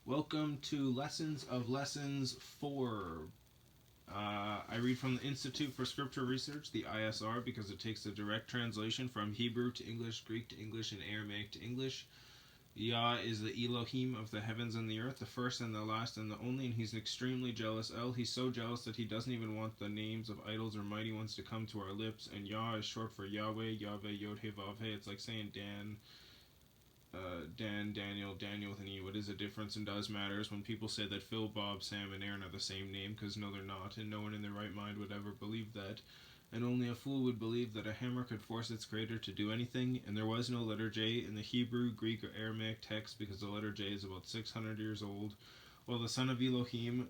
Welcome to Lessons of Lessons 4. I read from the Institute for Scripture Research, the ISR, because it takes a direct translation from Hebrew to English, Greek to English, and Aramaic to English. Yah is the Elohim of the heavens and the earth, the first and the last and the only, and he's extremely jealous. He's so jealous that he doesn't even want the names of idols or mighty ones to come to our lips. And Yah is short for YahWeh, YahWeh, Yod-He, Vav-He. It's like saying Daniel with an E. What is the difference and does matters when people say that Phil, Bob, Sam, and Aaron are the same name, because no, they're not, and no one in their right mind would ever believe that. And only a fool would believe that a hammer could force its creator to do anything, and there was no letter J in the Hebrew, Greek, or Aramaic text because the letter J is about 600 years old. While the son of Elohim,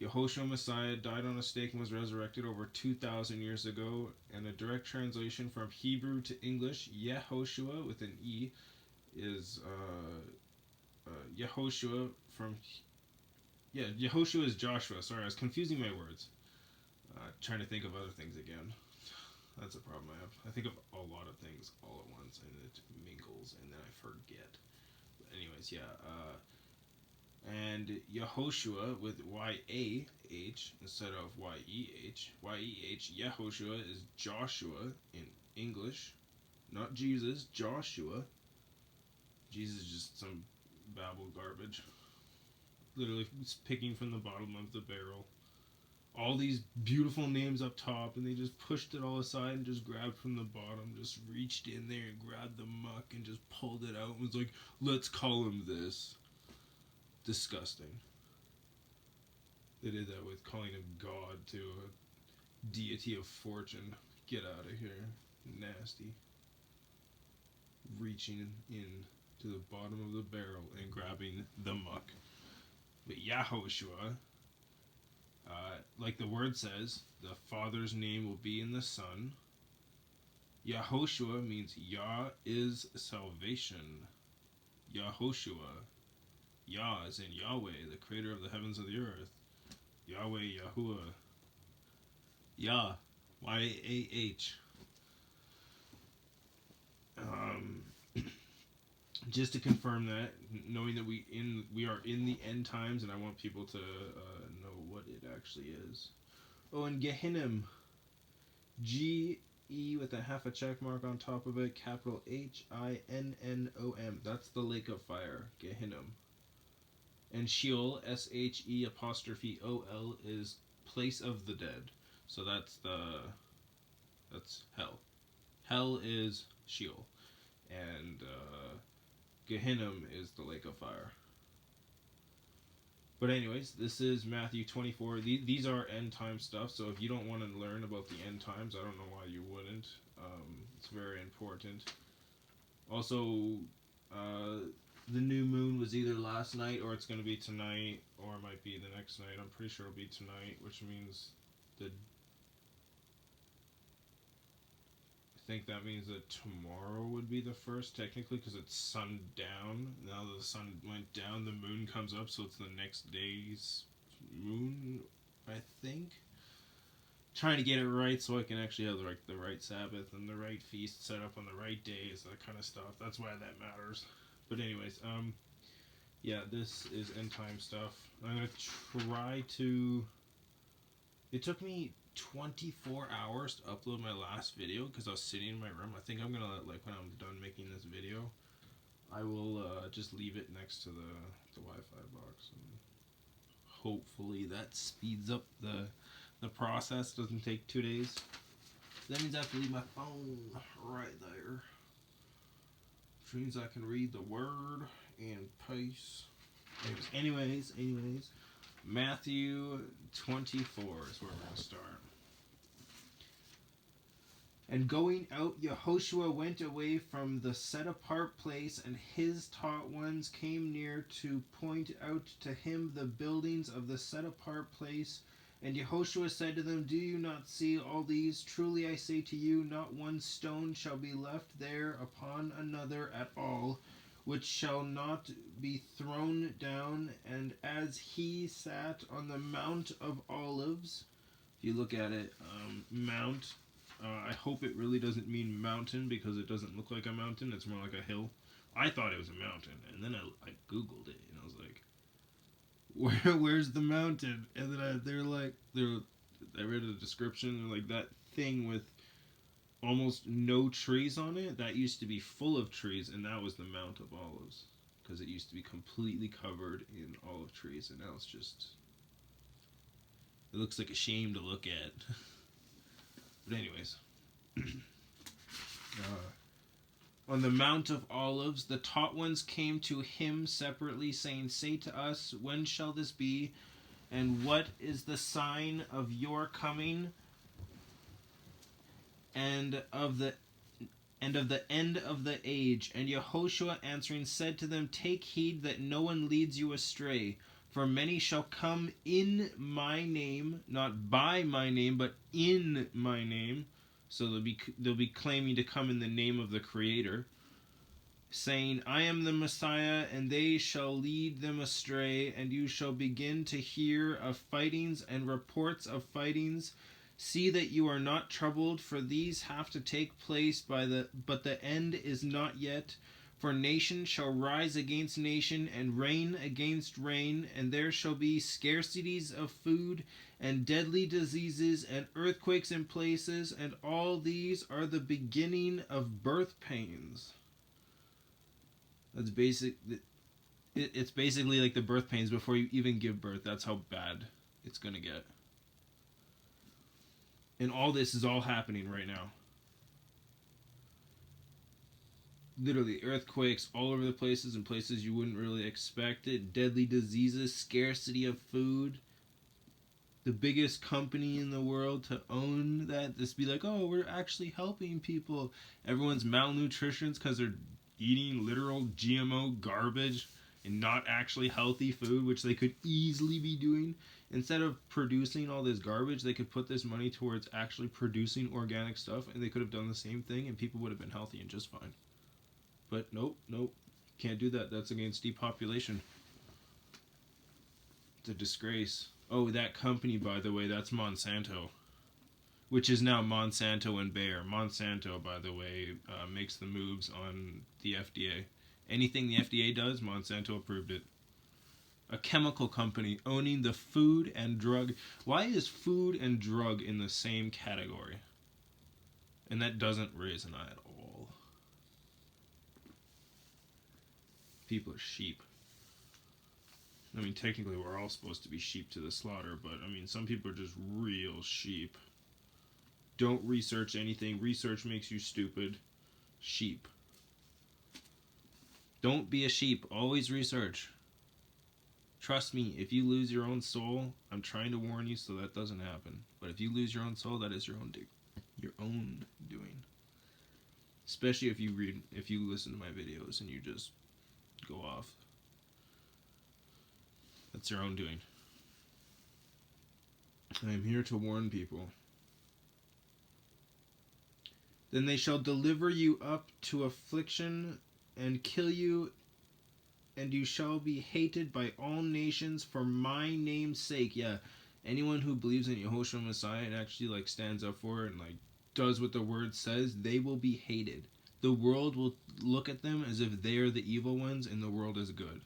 Yahoshua Messiah, died on a stake and was resurrected over 2,000 years ago, and a direct translation from Hebrew to English, Yahoshua with an E, is Yahoshua from... Yeah, Yahoshua is Joshua. Sorry, I was confusing my words. Trying to think of other things again. That's a problem I have. I think of a lot of things all at once, and it mingles, and then I forget. But anyways, yeah. And Yahoshua with Y-A-H instead of Y-E-H. Y-E-H, Yahoshua is Joshua in English. Not Jesus, Joshua. Jesus is just some babble garbage. Literally picking from the bottom of the barrel. All these beautiful names up top, and they just pushed it all aside and just grabbed from the bottom, just reached in there and grabbed the muck and just pulled it out and was like, let's call him this. Disgusting. They did that with calling him God to a deity of fortune. Get out of here. Nasty. Reaching in to the bottom of the barrel and grabbing the muck. But Yahoshua, like the word says, the Father's name will be in the Son. Yahoshua means Yah is salvation. Yahoshua. Yah is in YahWeh, the creator of the heavens and the earth. YahWeh, Yahuwah. Yah. Y-A-H. Just to confirm that, knowing that we are in the end times, and I want people to know what it actually is. Oh, and Gehinnom, G-E with a half a check mark on top of it, capital H-I-N-N-O-M. That's the lake of fire, Gehinnom. And Sheol, S-H-E apostrophe O-L, is place of the dead. So that's hell. Hell is Sheol. And Gehinnom is the lake of fire. But anyways, this is Matthew 24. These are end time stuff, so if you don't want to learn about the end times, I don't know why you wouldn't. It's very important. Also, the new moon was either last night or it's going to be tonight, or it might be the next night. I'm pretty sure it'll be tonight, which means I think that means that tomorrow would be the first, technically, because it's sundown. Now that the sun went down, the moon comes up, so it's the next day's moon, I think. Trying to get it right so I can actually have the right Sabbath and the right feast set up on the right days, that kind of stuff. That's why that matters. But anyways, yeah, this is end time stuff. I'm going to try to... It took me 24 hours to upload my last video because I was sitting in my room. I think I'm gonna when I'm done making this video, I will just leave it next to the Wi-Fi box, and hopefully that speeds up the process. Doesn't take 2 days. That means I have to leave my phone right there, which means I can read the word and pace. Anyways, Matthew 24 is where we're going to start. And going out, Yahoshua went away from the set-apart place, and his taught ones came near to point out to him the buildings of the set-apart place. And Yahoshua said to them, Do you not see all these? Truly I say to you, not one stone shall be left there upon another at all, which shall not be thrown down. And as he sat on the Mount of Olives, if you look at it, Mount... I hope it really doesn't mean mountain, because it doesn't look like a mountain. It's more like a hill. I thought it was a mountain, and then I Googled it, and I was like, where's the mountain? And then I read a description like that thing with almost no trees on it. That used to be full of trees, and that was the Mount of Olives because it used to be completely covered in olive trees, and now it's just it looks like a shame to look at. But anyways, on the Mount of Olives, the taught ones came to him separately, saying, "Say to us, when shall this be? And what is the sign of your coming and of the end of the age?" And Yahoshua answering said to them, "Take heed that no one leads you astray. For many shall come in my name, not by my name, but in my name." So they'll be claiming to come in the name of the Creator, saying, "I am the Messiah," and they shall lead them astray. And you shall begin to hear of fightings and reports of fightings. See that you are not troubled, for these have to take place but the end is not yet. For nation shall rise against nation, and reign against reign, and there shall be scarcities of food, and deadly diseases, and earthquakes in places, and all these are the beginning of birth pains. That's basic. It's basically like the birth pains before you even give birth. That's how bad it's gonna get. And all this is all happening right now. Literally earthquakes all over the places, in places you wouldn't really expect it. Deadly diseases, scarcity of food. The biggest company in the world to own that, just be like, "Oh, we're actually helping people." Everyone's malnutrition because they're eating literal GMO garbage and not actually healthy food, which they could easily be doing. Instead of producing all this garbage, they could put this money towards actually producing organic stuff, and they could have done the same thing, and people would have been healthy and just fine. But nope, can't do that. That's against depopulation. It's a disgrace. Oh, that company, by the way, that's Monsanto, which is now Monsanto and Bayer. Monsanto, by the way, makes the moves on the FDA. Anything the FDA does, Monsanto approved it. A chemical company owning the food and drug. Why is food and drug in the same category? And that doesn't raise an eye at all. People are sheep. I mean, technically we're all supposed to be sheep to the slaughter, but I mean, some people are just real sheep. Don't research anything. Research makes you stupid. Sheep. Don't be a sheep. Always research. Trust me, if you lose your own soul, I'm trying to warn you so that doesn't happen. But if you lose your own soul, that is your own doing. Especially if you listen to my videos and you just go off. That's your own doing. I am here to warn people. Then they shall deliver you up to affliction and kill you, and you shall be hated by all nations for my name's sake. Yeah, anyone who believes in Yahoshua Messiah and actually stands up for it and does what the word says, they will be hated. The world will look at them as if they are the evil ones and the world is good.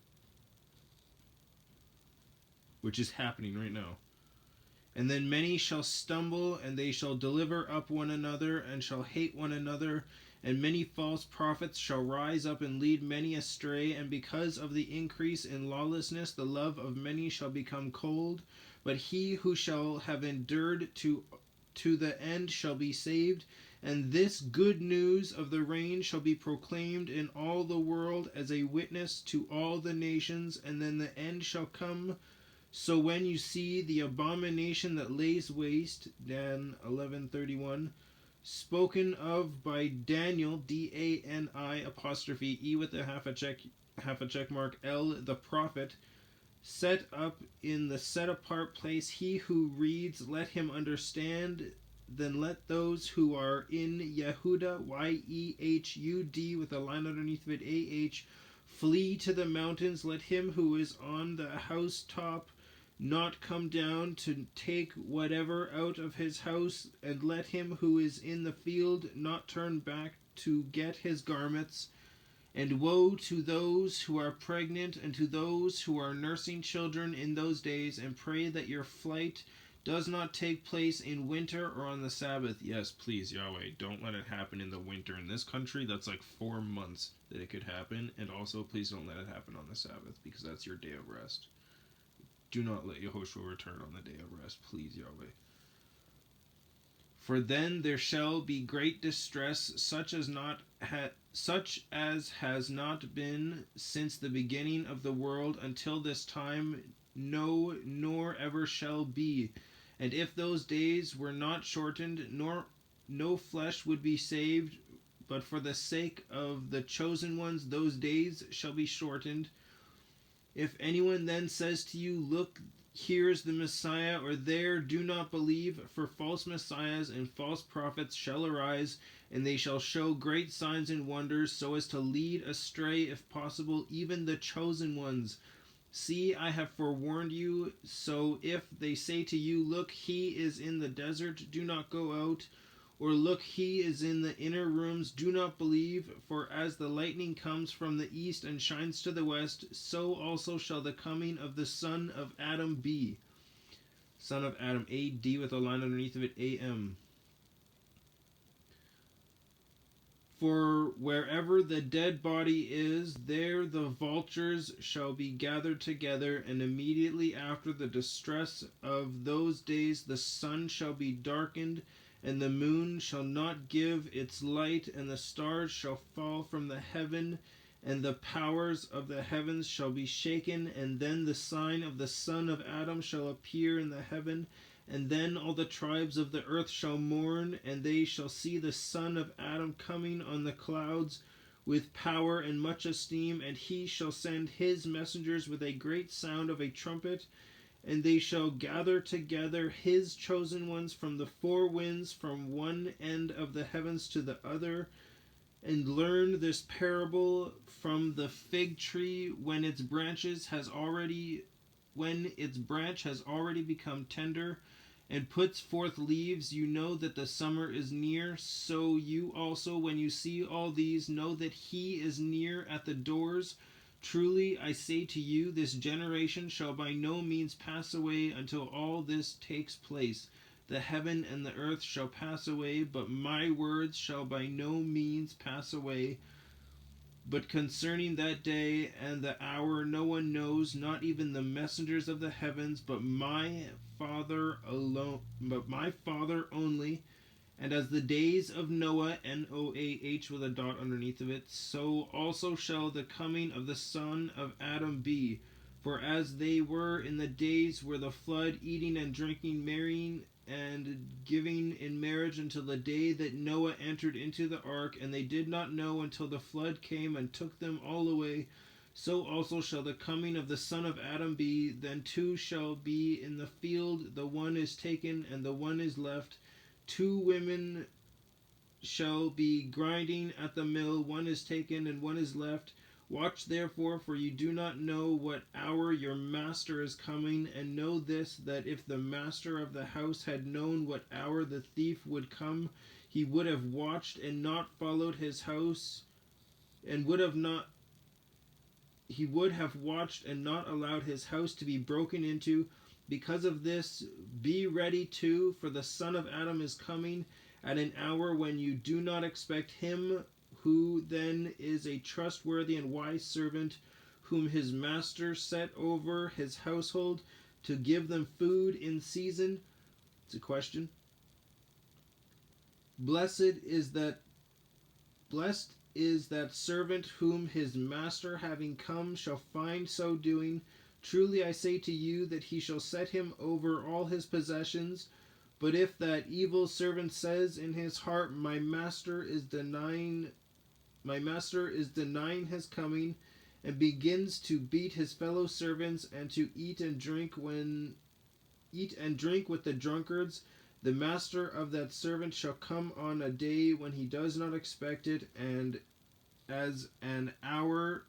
Which is happening right now. And then many shall stumble, and they shall deliver up one another, and shall hate one another. And many false prophets shall rise up and lead many astray. And because of the increase in lawlessness, the love of many shall become cold. But he who shall have endured to the end shall be saved. And this good news of the reign shall be proclaimed in all the world as a witness to all the nations. And then the end shall come. So when you see the abomination that lays waste, Dan 11:31, spoken of by Daniel, Dani apostrophe E with a half a check mark L, the prophet, set up in the set apart place, he who reads, let him understand. Then let those who are in Yehuda, Yehud with a line underneath of it, AH, flee to the mountains. Let him who is on the housetop not come down to take whatever out of his house, and let him who is in the field not turn back to get his garments. And woe to those who are pregnant and to those who are nursing children in those days, and pray that your flight does not take place in winter or on the Sabbath. Yes, please, Yahweh, don't let it happen in the winter. In this country, that's like 4 months that it could happen. And also, please don't let it happen on the Sabbath, because that's your day of rest. Do not let Yahoshua return on the day of rest, please, Yahweh. For then there shall be great distress, such as has not been since the beginning of the world until this time, no, nor ever shall be. And if those days were not shortened, no flesh would be saved, but for the sake of the chosen ones, those days shall be shortened. If anyone then says to you, look, here's the Messiah, or there, do not believe, for false messiahs and false prophets shall arise, and they shall show great signs and wonders, so as to lead astray, if possible, even the chosen ones. See, I have forewarned you. So if they say to you, look, he is in the desert, do not go out. Or look, he is in the inner rooms, do not believe. For as the lightning comes from the east and shines to the west, so also shall the coming of the Son of Adam be. Son of Adam, A-D with a line underneath of it, A-M. For wherever the dead body is, there the vultures shall be gathered together, and immediately after the distress of those days the sun shall be darkened, and the moon shall not give its light, and the stars shall fall from the heaven, and the powers of the heavens shall be shaken, and then the sign of the Son of Adam shall appear in the heaven, and then all the tribes of the earth shall mourn, and they shall see the Son of Adam coming on the clouds with power and much esteem, and he shall send his messengers with a great sound of a trumpet, and they shall gather together his chosen ones from the four winds, from one end of the heavens to the other. And learn this parable from the fig tree when its branch has already become tender and puts forth leaves, you know that the summer is near. So you also, when you see all these, know that he is near at the doors. Truly I say to you, this generation shall by no means pass away until all this takes place. The heaven and the earth shall pass away, but my words shall by no means pass away. But concerning that day and the hour no one knows, not even the messengers of the heavens, but my Father only. And as the days of Noah, Noah with a dot underneath of it, so also shall the coming of the Son of Adam be. For as they were in the days where the flood, eating and drinking, marrying and giving in marriage until the day that Noah entered into the ark, and they did not know until the flood came and took them all away, so also shall the coming of the Son of Adam be. Then two shall be in the field, the one is taken and the one is left. Two women shall be grinding at the mill, one is taken and one is left. Watch therefore, for you do not know what hour your master is coming. And know this, that if the master of the house had known what hour the thief would come, he would have watched and not followed his house, and would have watched and not allowed his house to be broken into. Because of this, be ready too, for the Son of Adam is coming at an hour when you do not expect him. Who then is a trustworthy and wise servant, whom his master set over his household to give them food in season? It's a question. Blessed is that servant whom his master, having come, shall find so doing. Truly I say to you that he shall set him over all his possessions. But if that evil servant says in his heart, my master is denying his coming, and begins to beat his fellow servants, and to eat and drink with the drunkards, the master of that servant shall come on a day when he does not expect it, and at an hour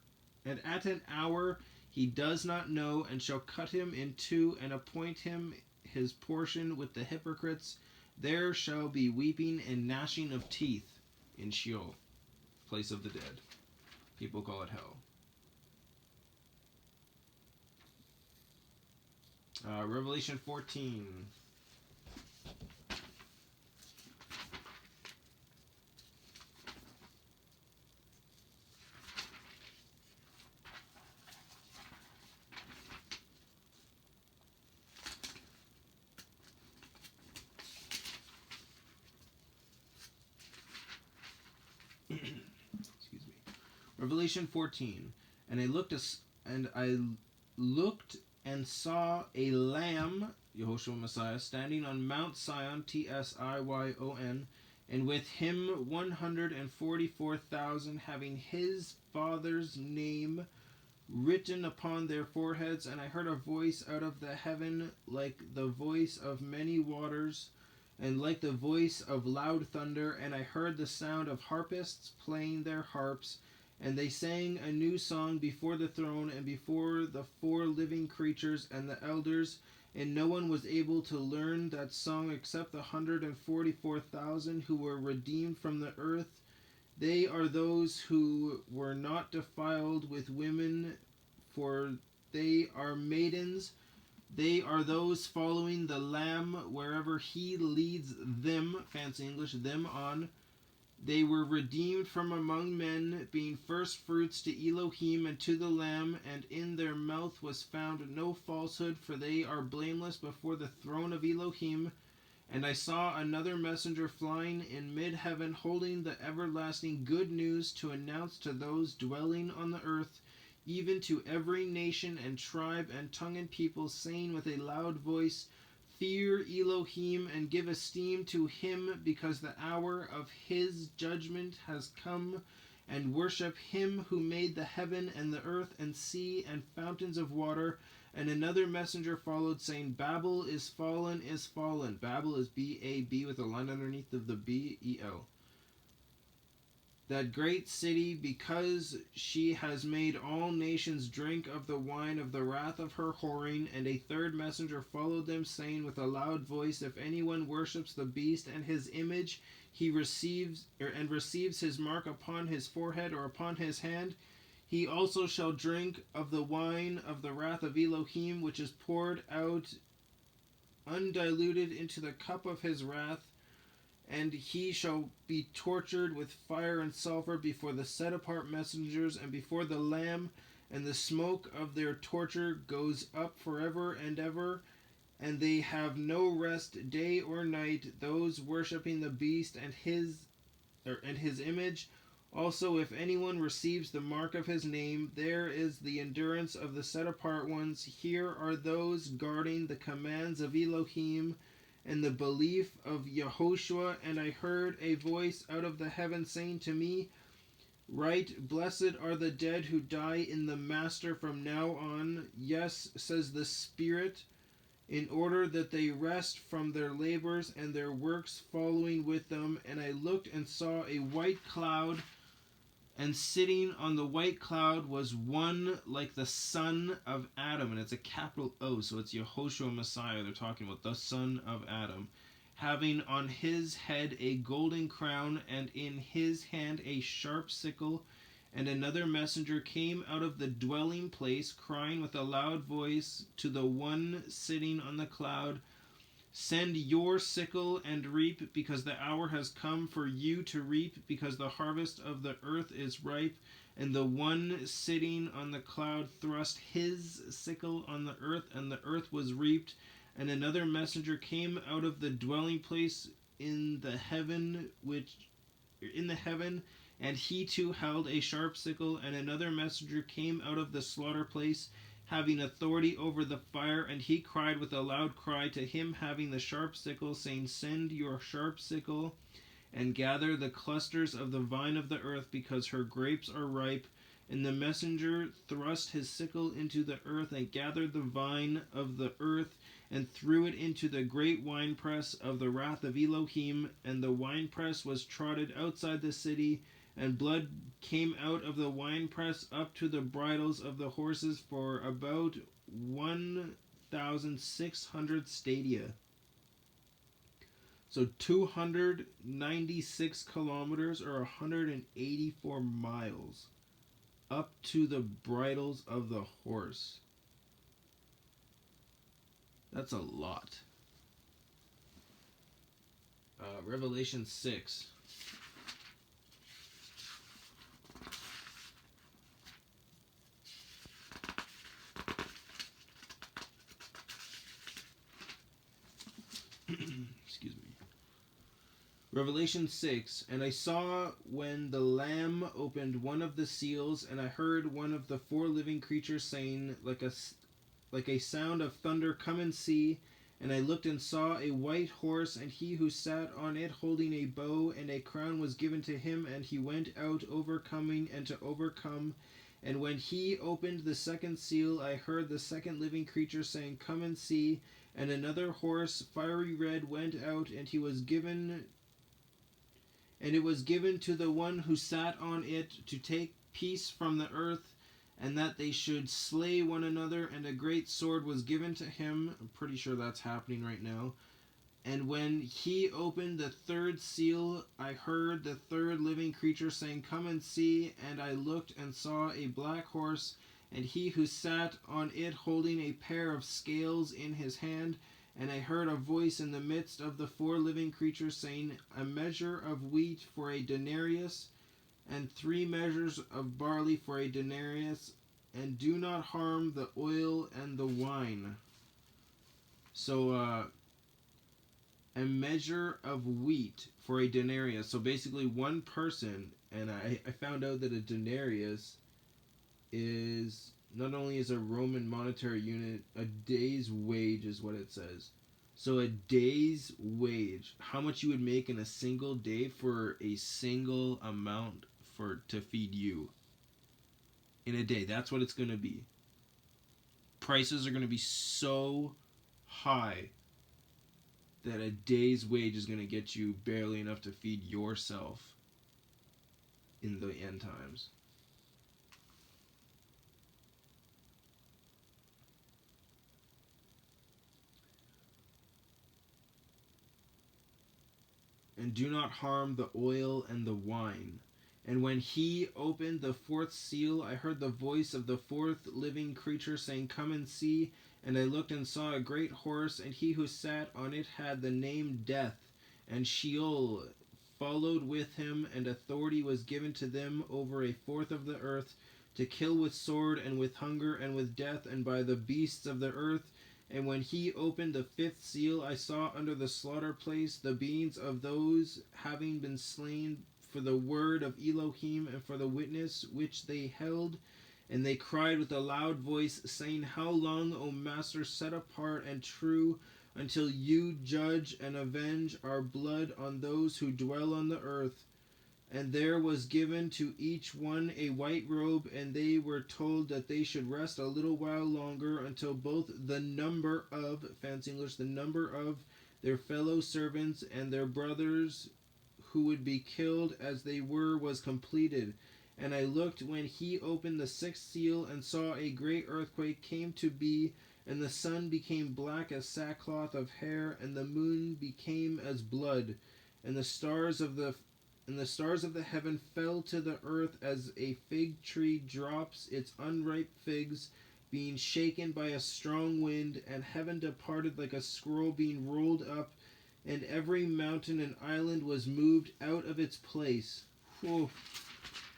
he does not know, and shall cut him in two, and appoint him his portion with the hypocrites. There shall be weeping and gnashing of teeth in Sheol, place of the dead. People call it hell. Revelation 14. Excuse me. Revelation 14. And I looked and saw a lamb, Yahoshua Messiah, standing on Mount Sion, Sion, and with him 144,000, having his Father's name written upon their foreheads. And I heard a voice out of the heaven like the voice of many waters, and like the voice of loud thunder. And I heard the sound of harpists playing their harps, and they sang a new song before the throne and before the four living creatures and the elders. And no one was able to learn that song except the 144,000 who were redeemed from the earth. They are those who were not defiled with women, for they are maidens. They are those following the Lamb wherever he leads them, fancy English, them on. They were redeemed from among men, being first fruits to Elohim and to the Lamb, and in their mouth was found no falsehood, for they are blameless before the throne of Elohim. And I saw another messenger flying in mid-heaven, holding the everlasting good news to announce to those dwelling on the earth, even to every nation and tribe and tongue and people, saying with a loud voice, Fear Elohim and give esteem to him, because the hour of his judgment has come, and worship him who made the heaven and the earth and sea and fountains of water. And another messenger followed, saying, Babel is fallen, is fallen. Babel is B-A-B with a line underneath of the B-E-L. That great city, because she has made all nations drink of the wine of the wrath of her whoring. And a third messenger followed them, saying with a loud voice, If anyone worships the beast and his image, he receives his mark upon his forehead or upon his hand. He also shall drink of the wine of the wrath of Elohim, which is poured out undiluted into the cup of his wrath. And he shall be tortured with fire and sulfur before the set-apart messengers and before the Lamb, and the smoke of their torture goes up forever and ever, and they have no rest day or night, those worshipping the beast and his image. Also, if anyone receives the mark of his name, there is the endurance of the set-apart ones. Here are those guarding the commands of Elohim and the belief of Yahoshua. And I heard a voice out of the heaven saying to me, Write, Blessed are the dead who die in the Master from now on. Yes, says the Spirit, in order that they rest from their labors and their works following with them. And I looked and saw a white cloud, and sitting on the white cloud was one like the son of Adam. And it's a capital O, so it's Yahoshua Messiah. They're talking about the son of Adam, having on his head a golden crown, and in his hand a sharp sickle. And another messenger came out of the dwelling place, crying with a loud voice to the one sitting on the cloud, Send your sickle and reap, because the hour has come for you to reap, because the harvest of the earth is ripe. And the one sitting on the cloud thrust his sickle on the earth, and the earth was reaped. And another messenger came out of the dwelling place in the heaven, and he too held a sharp sickle. And another messenger came out of the slaughter place, having authority over the fire, and he cried with a loud cry to him having the sharp sickle, saying, Send your sharp sickle and gather the clusters of the vine of the earth, because her grapes are ripe. And the messenger thrust his sickle into the earth and gathered the vine of the earth and threw it into the great winepress of the wrath of Elohim. And the winepress was trodden outside the city, and blood came out of the winepress up to the bridles of the horses for about 1,600 stadia. So 296 kilometers or 184 miles. up to the bridles of the horse. That's a lot. Revelation 6. Excuse me. Revelation 6. And I saw when the Lamb opened one of the seals, and I heard one of the four living creatures saying, like a sound of thunder, "Come and see." And I looked and saw a white horse, and he who sat on it holding a bow, and a crown was given to him, and he went out overcoming and to overcome. And when he opened the second seal, I heard the second living creature saying, "Come and see." And another horse, fiery red, went out, and it was given to the one who sat on it to take peace from the earth, and that they should slay one another, and a great sword was given to him. I'm pretty sure that's happening right now. And when he opened the third seal, I heard the third living creature saying, "Come and see." And I looked and saw a black horse, and he who sat on it holding a pair of scales in his hand. And I heard a voice in the midst of the four living creatures saying, "A measure of wheat for a denarius, and 3 measures of barley for a denarius, and do not harm the oil and the wine." So, a measure of wheat for a denarius. So basically one person, and I found out that a denarius is not only is a Roman monetary unit, a day's wage is what it says. So a day's wage, how much you would make in a single day for a single amount to feed you in a day. That's what it's going to be. Prices are going to be so high that a day's wage is going to get you barely enough to feed yourself in the end times. And do not harm the oil and the wine. And when he opened the fourth seal, I heard the voice of the fourth living creature saying, "Come and see." And I looked and saw a great horse, and he who sat on it had the name Death, and Sheol followed with him, and authority was given to them over a fourth of the earth, to kill with sword, and with hunger, and with death, and by the beasts of the earth. And when he opened the fifth seal, I saw under the slaughter place the beings of those having been slain for the word of Elohim and for the witness which they held. And they cried with a loud voice, saying, "How long, O Master, set apart and true, until you judge and avenge our blood on those who dwell on the earth?" And there was given to each one a white robe, and they were told that they should rest a little while longer until both the number of, fancy English, the number of their fellow servants and their brothers who would be killed as they were was completed. And I looked when he opened the sixth seal, and saw a great earthquake came to be, and the sun became black as sackcloth of hair, and the moon became as blood, and the stars of the heaven fell to the earth as a fig tree drops its unripe figs, being shaken by a strong wind, and heaven departed like a scroll being rolled up, and every mountain and island was moved out of its place. Whew,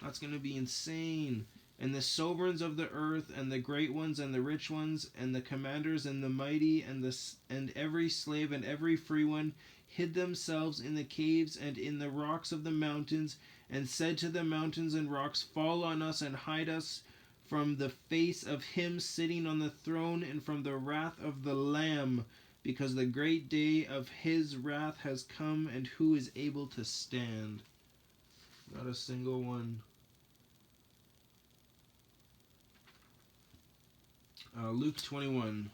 that's going to be insane. And the sovereigns of the earth, and the great ones, and the rich ones, and the commanders, and the mighty, and every slave, and every free one, hid themselves in the caves and in the rocks of the mountains, and said to the mountains and rocks, "Fall on us and hide us from the face of him sitting on the throne and from the wrath of the Lamb, because the great day of his wrath has come, and who is able to stand?" Not a single one. Luke 21.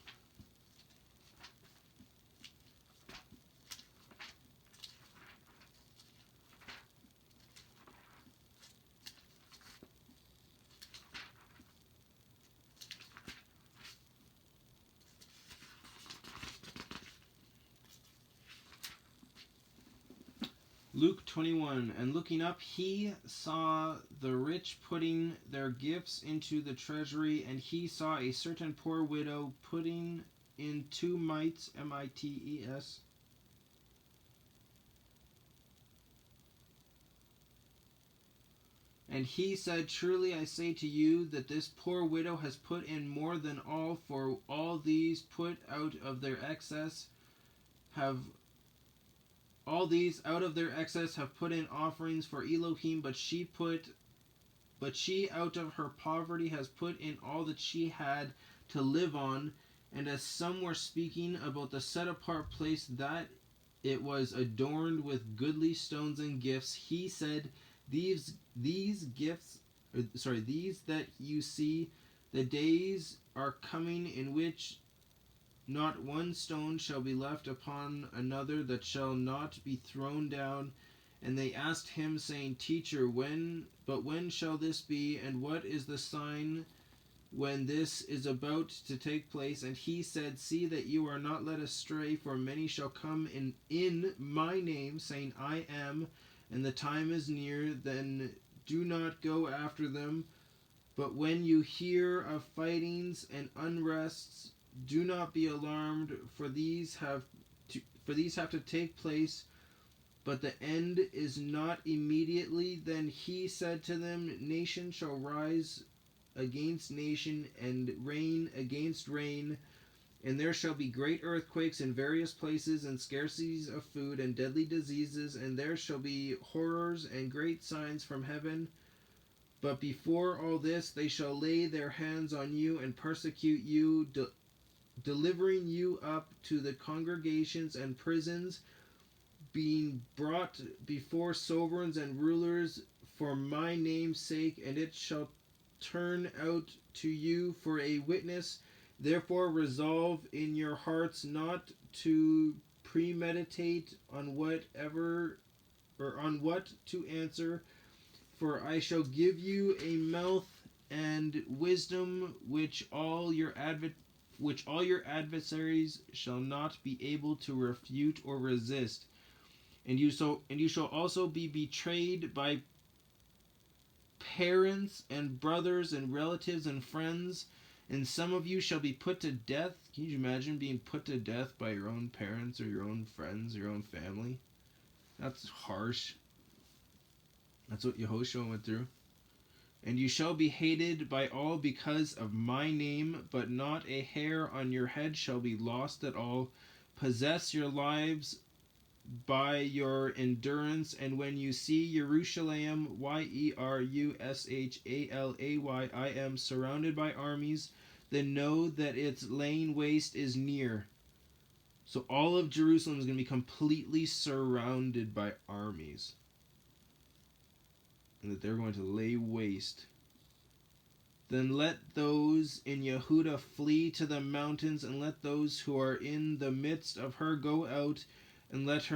Luke 21, and looking up, he saw the rich putting their gifts into the treasury, and he saw a certain poor widow putting in 2 mites, mites. And he said, truly I say to you that this poor widow has put in more than all, for all these put out of their excess have all these out of their excess have put in offerings for Elohim, but she out of her poverty has put in all that she had to live on. And as some were speaking about the set apart place, that it was adorned with goodly stones and gifts, he said, these that you see, the days are coming in which not one stone shall be left upon another that shall not be thrown down. And they asked him, saying, Teacher, when shall this be, and what is the sign when this is about to take place? And he said, See that you are not led astray, for many shall come in my name, saying, I am, and the time is near. Then do not go after them. But when you hear of fightings and unrests, do not be alarmed, for these have to take place, but the end is not immediately. Then he said to them, Nation shall rise against nation, and reign against reign, and there shall be great earthquakes in various places, and scarcities of food, and deadly diseases, and there shall be horrors and great signs from heaven. But before all this, they shall lay their hands on you and persecute you, delivering you up to the congregations and prisons, being brought before sovereigns and rulers for my name's sake, and it shall turn out to you for a witness. Therefore resolve in your hearts not to premeditate on what to answer, for I shall give you a mouth and wisdom which all your adversaries shall not be able to refute or resist. And you shall also be betrayed by parents and brothers and relatives and friends, and some of you shall be put to death. Can you imagine being put to death by your own parents or your own friends, your own family? That's harsh. That's what Yahoshua went through. And you shall be hated by all because of my name, but not a hair on your head shall be lost at all. Possess your lives by your endurance, and when you see Jerusalem, Yerushalayim, surrounded by armies, then know that its laying waste is near. So all of Jerusalem is going to be completely surrounded by armies, and that they're going to lay waste. Then let those in Yehuda flee to the mountains, and let those who are in the midst of her go out, and let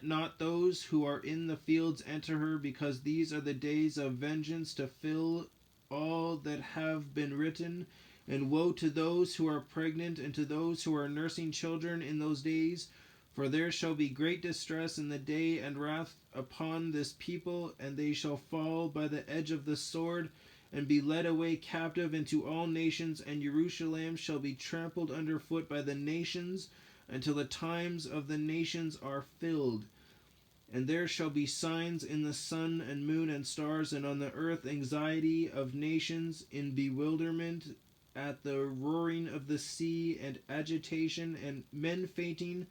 not those who are in the fields enter her, because these are the days of vengeance, to fill all that have been written. And woe to those who are pregnant, and to those who are nursing children in those days, for there shall be great distress in the day, and wrath upon this people, and they shall fall by the edge of the sword, and be led away captive into all nations, and Jerusalem shall be trampled underfoot by the nations, until the times of the nations are filled. And there shall be signs in the sun and moon and stars, and on the earth anxiety of nations, in bewilderment at the roaring of the sea, and agitation, and men fainting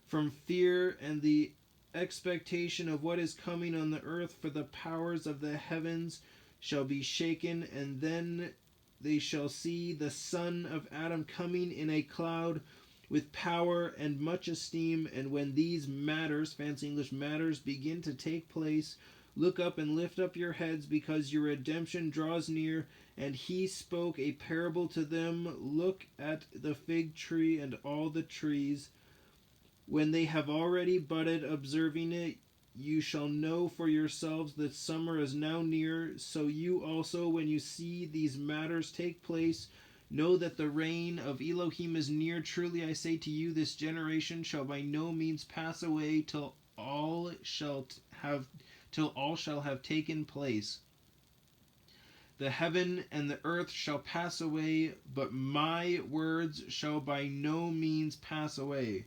from fear and the expectation of what is coming on the earth, for the powers of the heavens shall be shaken. And then they shall see the Son of Adam coming in a cloud with power and much esteem. And when these matters, fancy English matters, begin to take place, look up and lift up your heads, because your redemption draws near. And he spoke a parable to them. Look at the fig tree and all the trees. When they have already budded, observing it, you shall know for yourselves that summer is now near. So you also, when you see these matters take place, know that the reign of Elohim is near. Truly I say to you, this generation shall by no means pass away till all shall have taken place. The heaven and the earth shall pass away, but my words shall by no means pass away.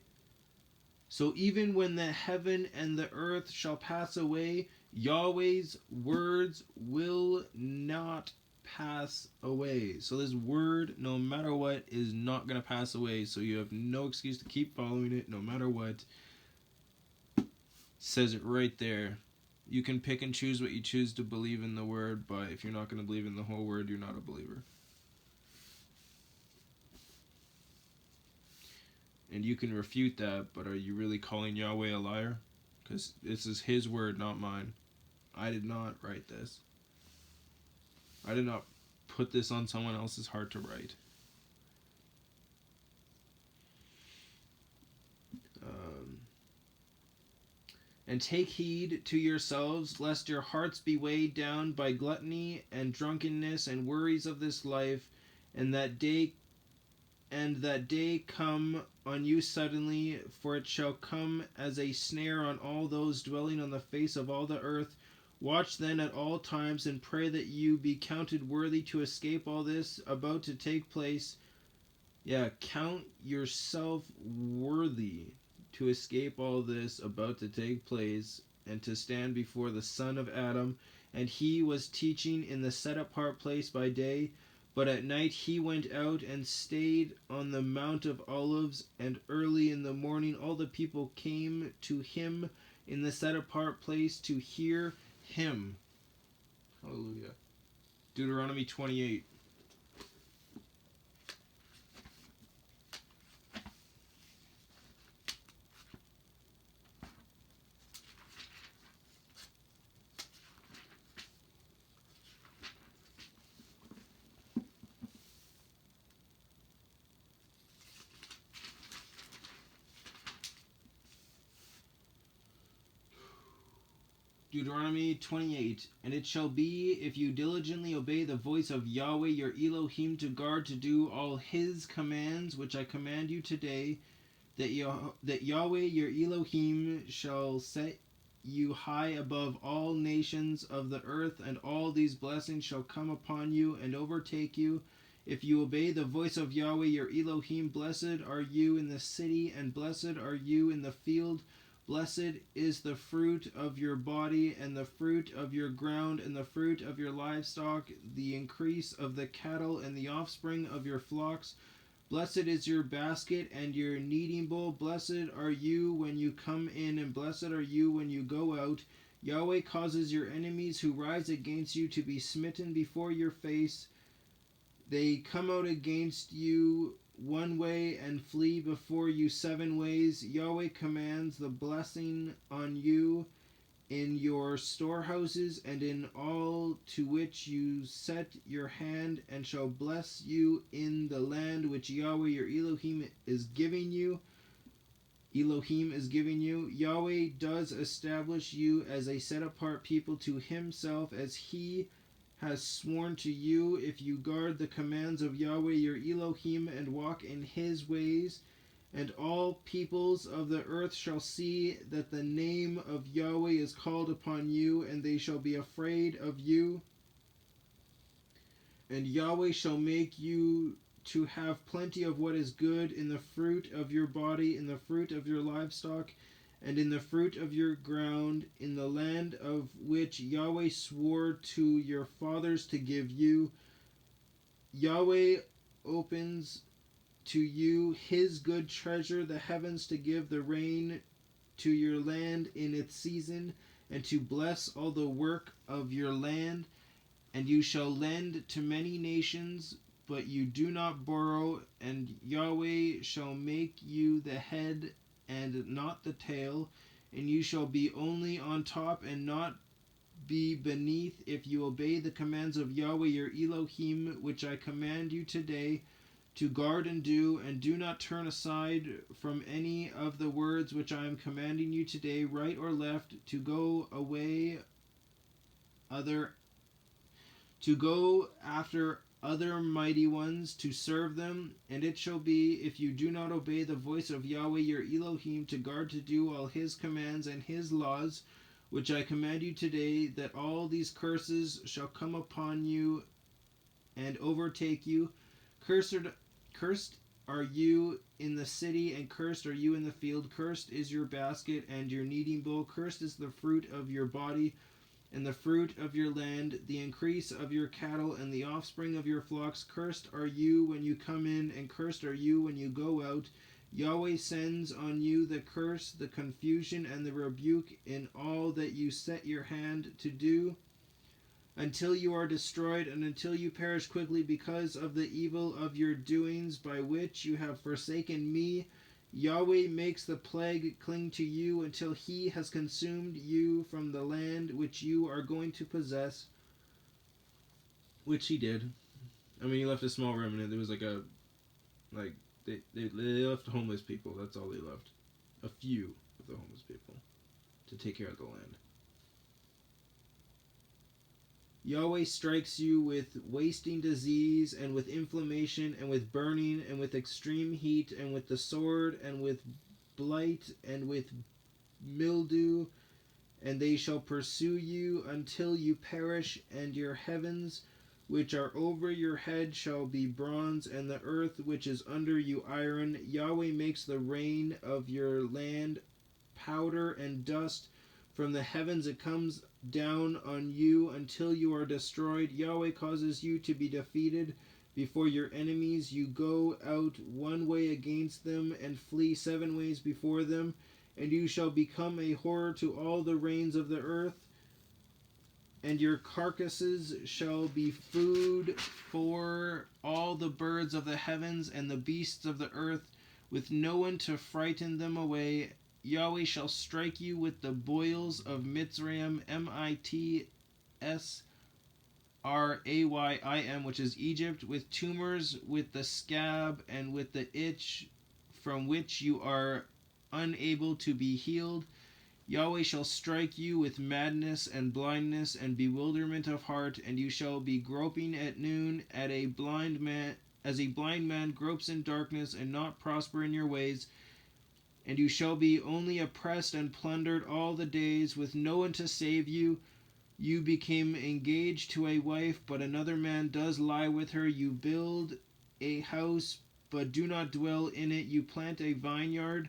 So even when the heaven and the earth shall pass away, Yahweh's words will not pass away. So this word, no matter what, is not going to pass away. So you have no excuse to keep following it, no matter what. It says it right there. You can pick and choose what you choose to believe in the word, but if you're not going to believe in the whole word, you're not a believer. And you can refute that, but are you really calling Yahweh a liar? Because this is his word, not mine. I did not write this. I did not put this on someone else's heart to write. And take heed to yourselves, lest your hearts be weighed down by gluttony and drunkenness and worries of this life, and that day come on you suddenly, for it shall come as a snare on all those dwelling on the face of all the earth. Watch then at all times, and pray that you be counted worthy to escape all this about to take place. Yeah, count yourself worthy to escape all this about to take place, and to stand before the Son of Adam. And he was teaching in the set-apart place by day, but at night he went out and stayed on the Mount of Olives, and early in the morning all the people came to him in the set-apart place to hear him. Hallelujah. Deuteronomy 28. Deuteronomy 28. And it shall be, if you diligently obey the voice of Yahweh your Elohim to guard to do all his commands which I command you today, that Yahweh your Elohim shall set you high above all nations of the earth, and all these blessings shall come upon you and overtake you. If you obey the voice of Yahweh your Elohim, blessed are you in the city, and blessed are you in the field. Blessed is the fruit of your body, and the fruit of your ground, and the fruit of your livestock, the increase of the cattle, and the offspring of your flocks. Blessed is your basket and your kneading bowl. Blessed are you when you come in, and blessed are you when you go out. Yahweh causes your enemies who rise against you to be smitten before your face. They come out against you one way and flee before you 7 ways. Yahweh commands the blessing on you in your storehouses and in all to which you set your hand, and shall bless you in the land which Yahweh your Elohim is giving you. Yahweh does establish you as a set-apart people to himself, as he has sworn to you, if you guard the commands of Yahweh your Elohim and walk in his ways. And all peoples of the earth shall see that the name of Yahweh is called upon you, and they shall be afraid of you. And Yahweh shall make you to have plenty of what is good in the fruit of your body, in the fruit of your livestock, and in the fruit of your ground, in the land of which Yahweh swore to your fathers to give you. Yahweh opens to you his good treasure, the heavens, to give the rain to your land in its season, and to bless all the work of your land. And you shall lend to many nations, but you do not borrow, and Yahweh shall make you the head and not the tail, and you shall be only on top and not be beneath, if you obey the commands of Yahweh your Elohim, which I command you today, to guard and do not turn aside from any of the words which I am commanding you today, right or left, to go after other mighty ones to serve them. And it shall be, if you do not obey the voice of Yahweh your Elohim to guard to do all his commands and his laws, which I command you today, that all these curses shall come upon you and overtake you. Cursed are you in the city, and cursed are you in the field. Cursed is your basket and your kneading bowl. Cursed is the fruit of your body and the fruit of your land, the increase of your cattle, and the offspring of your flocks. Cursed are you when you come in, and cursed are you when you go out. Yahweh sends on you the curse, the confusion, and the rebuke in all that you set your hand to do, until you are destroyed, and until you perish quickly because of the evil of your doings, by which you have forsaken me. Yahweh makes the plague cling to you until he has consumed you from the land which you are going to possess. Which he did. I mean, he left a small remnant. There was they left homeless people. That's all they left. A few of the homeless people to take care of the land. Yahweh strikes you with wasting disease, and with inflammation, and with burning, and with extreme heat, and with the sword, and with blight, and with mildew, and they shall pursue you until you perish, and your heavens which are over your head shall be bronze, and the earth which is under you iron. Yahweh makes the rain of your land powder and dust. From the heavens it comes down on you until you are destroyed. Yahweh causes you to be defeated before your enemies. You go out one way against them and flee 7 ways before them, and you shall become a horror to all the reigns of the earth, and your carcasses shall be food for all the birds of the heavens and the beasts of the earth, with no one to frighten them away. Yahweh shall strike you with the boils of Mitzrayim, Mitzrayim, which is Egypt, with tumors, with the scab, and with the itch, from which you are unable to be healed. Yahweh shall strike you with madness and blindness and bewilderment of heart, and you shall be groping at noon as a blind man gropes in darkness, and not prosper in your ways. And you shall be only oppressed and plundered all the days, with no one to save you. You became engaged to a wife, but another man does lie with her. You build a house, but do not dwell in it. You plant a vineyard,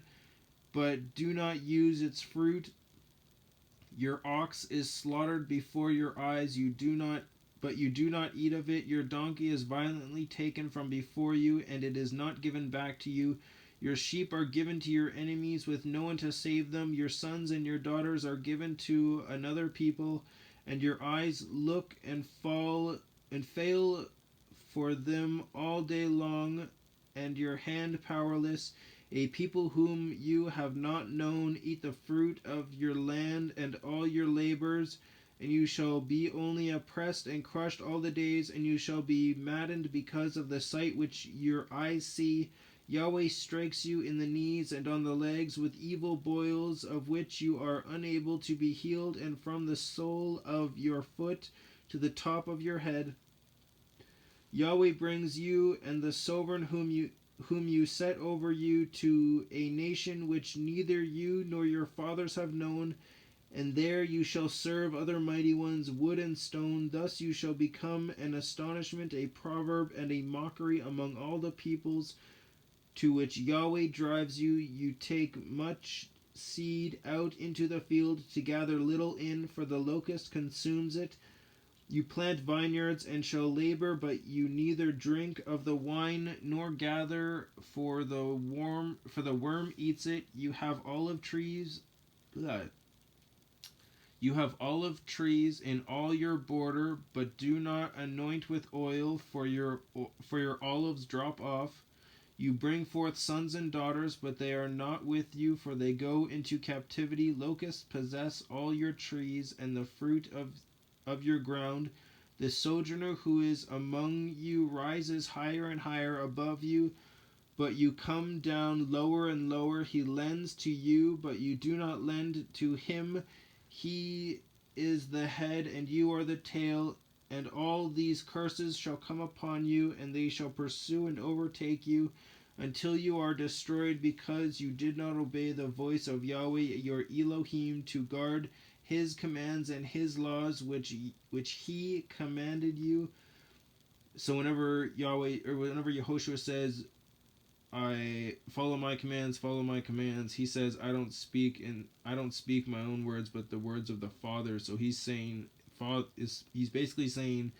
but do not use its fruit. Your ox is slaughtered before your eyes. You do not eat of it. Your donkey is violently taken from before you, and it is not given back to you. Your sheep are given to your enemies, with no one to save them. Your sons and your daughters are given to another people, and your eyes look and fail for them all day long, and your hand powerless. A people whom you have not known eat the fruit of your land and all your labors, and you shall be only oppressed and crushed all the days, and you shall be maddened because of the sight which your eyes see. Yahweh strikes you in the knees and on the legs with evil boils, of which you are unable to be healed, and from the sole of your foot to the top of your head. Yahweh brings you and the sovereign whom you set over you to a nation which neither you nor your fathers have known, and there you shall serve other mighty ones, wood and stone. Thus you shall become an astonishment, a proverb, and a mockery among all the peoples to which Yahweh drives you. You take much seed out into the field to gather little in, for the locust consumes it. You plant vineyards and shall labor, but you neither drink of the wine nor gather, for the worm eats it. You have olive trees in all your border, but do not anoint with oil, for your olives drop off. You bring forth sons and daughters, but they are not with you, for they go into captivity. Locusts possess all your trees and the fruit of your ground. The sojourner who is among you rises higher and higher above you, but you come down lower and lower. He lends to you, but you do not lend to him. He is the head, and you are the tail. and all these curses shall come upon you, and they shall pursue and overtake you until you are destroyed, because you did not obey the voice of Yahweh your Elohim to guard his commands and his laws which he commanded you. So whenever Yahushua says, I follow my commands, he says, I don't speak my own words, but the words of the Father. So he's saying, he's basically saying,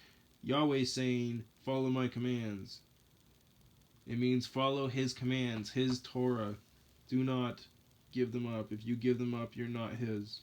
Yahweh saying, follow my commands. It means follow his commands, his Torah. Do not give them up. If you give them up, you're not his.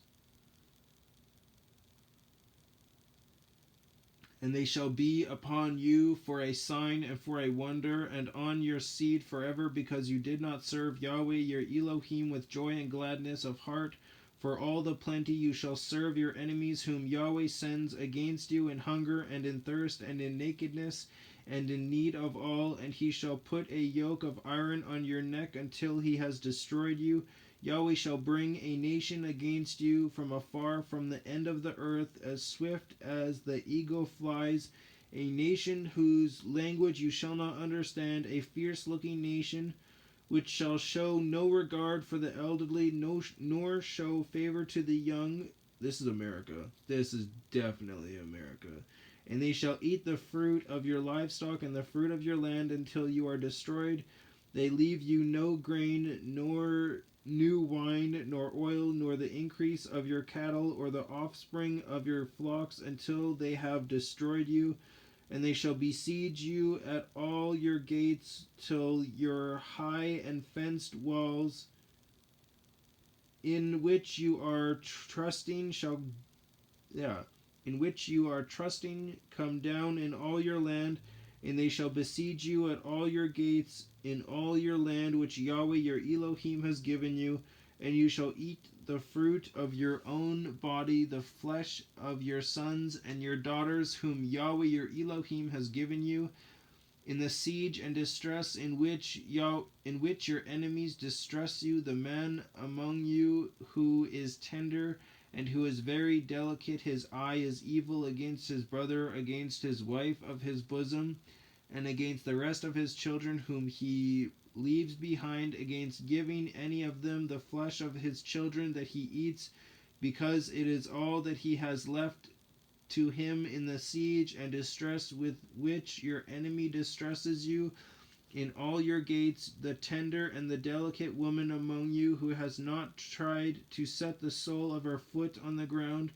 And they shall be upon you for a sign and for a wonder, and on your seed forever, because you did not serve Yahweh your Elohim with joy and gladness of heart. For all the plenty you shall serve your enemies, whom Yahweh sends against you in hunger and in thirst and in nakedness and in need of all. And he shall put a yoke of iron on your neck until he has destroyed you. Yahweh shall bring a nation against you from afar, from the end of the earth, as swift as the eagle flies, a nation whose language you shall not understand, a fierce-looking nation, which shall show no regard for the elderly, nor show favor to the young. This is America. This is definitely America. And they shall eat the fruit of your livestock and the fruit of your land until you are destroyed. They leave you no grain, nor new wine, nor oil, nor the increase of your cattle, or the offspring of your flocks, until they have destroyed you. And they shall besiege you at all your gates, till your high and fenced walls, in which you are trusting, come down in all your land. And they shall besiege you at all your gates in all your land which Yahweh your Elohim has given you. And you shall eat the fruit of your own body, the flesh of your sons and your daughters, whom Yahweh your Elohim has given you, in the siege and distress in which your enemies distress you. The man among you who is tender and who is very delicate, his eye is evil against his brother, against his wife of his bosom, and against the rest of his children whom he leaves behind, against giving any of them the flesh of his children that he eats, because it is all that he has left to him in the siege and distress with which your enemy distresses you. In all your gates, the tender and the delicate woman among you, who has not tried to set the sole of her foot on the ground,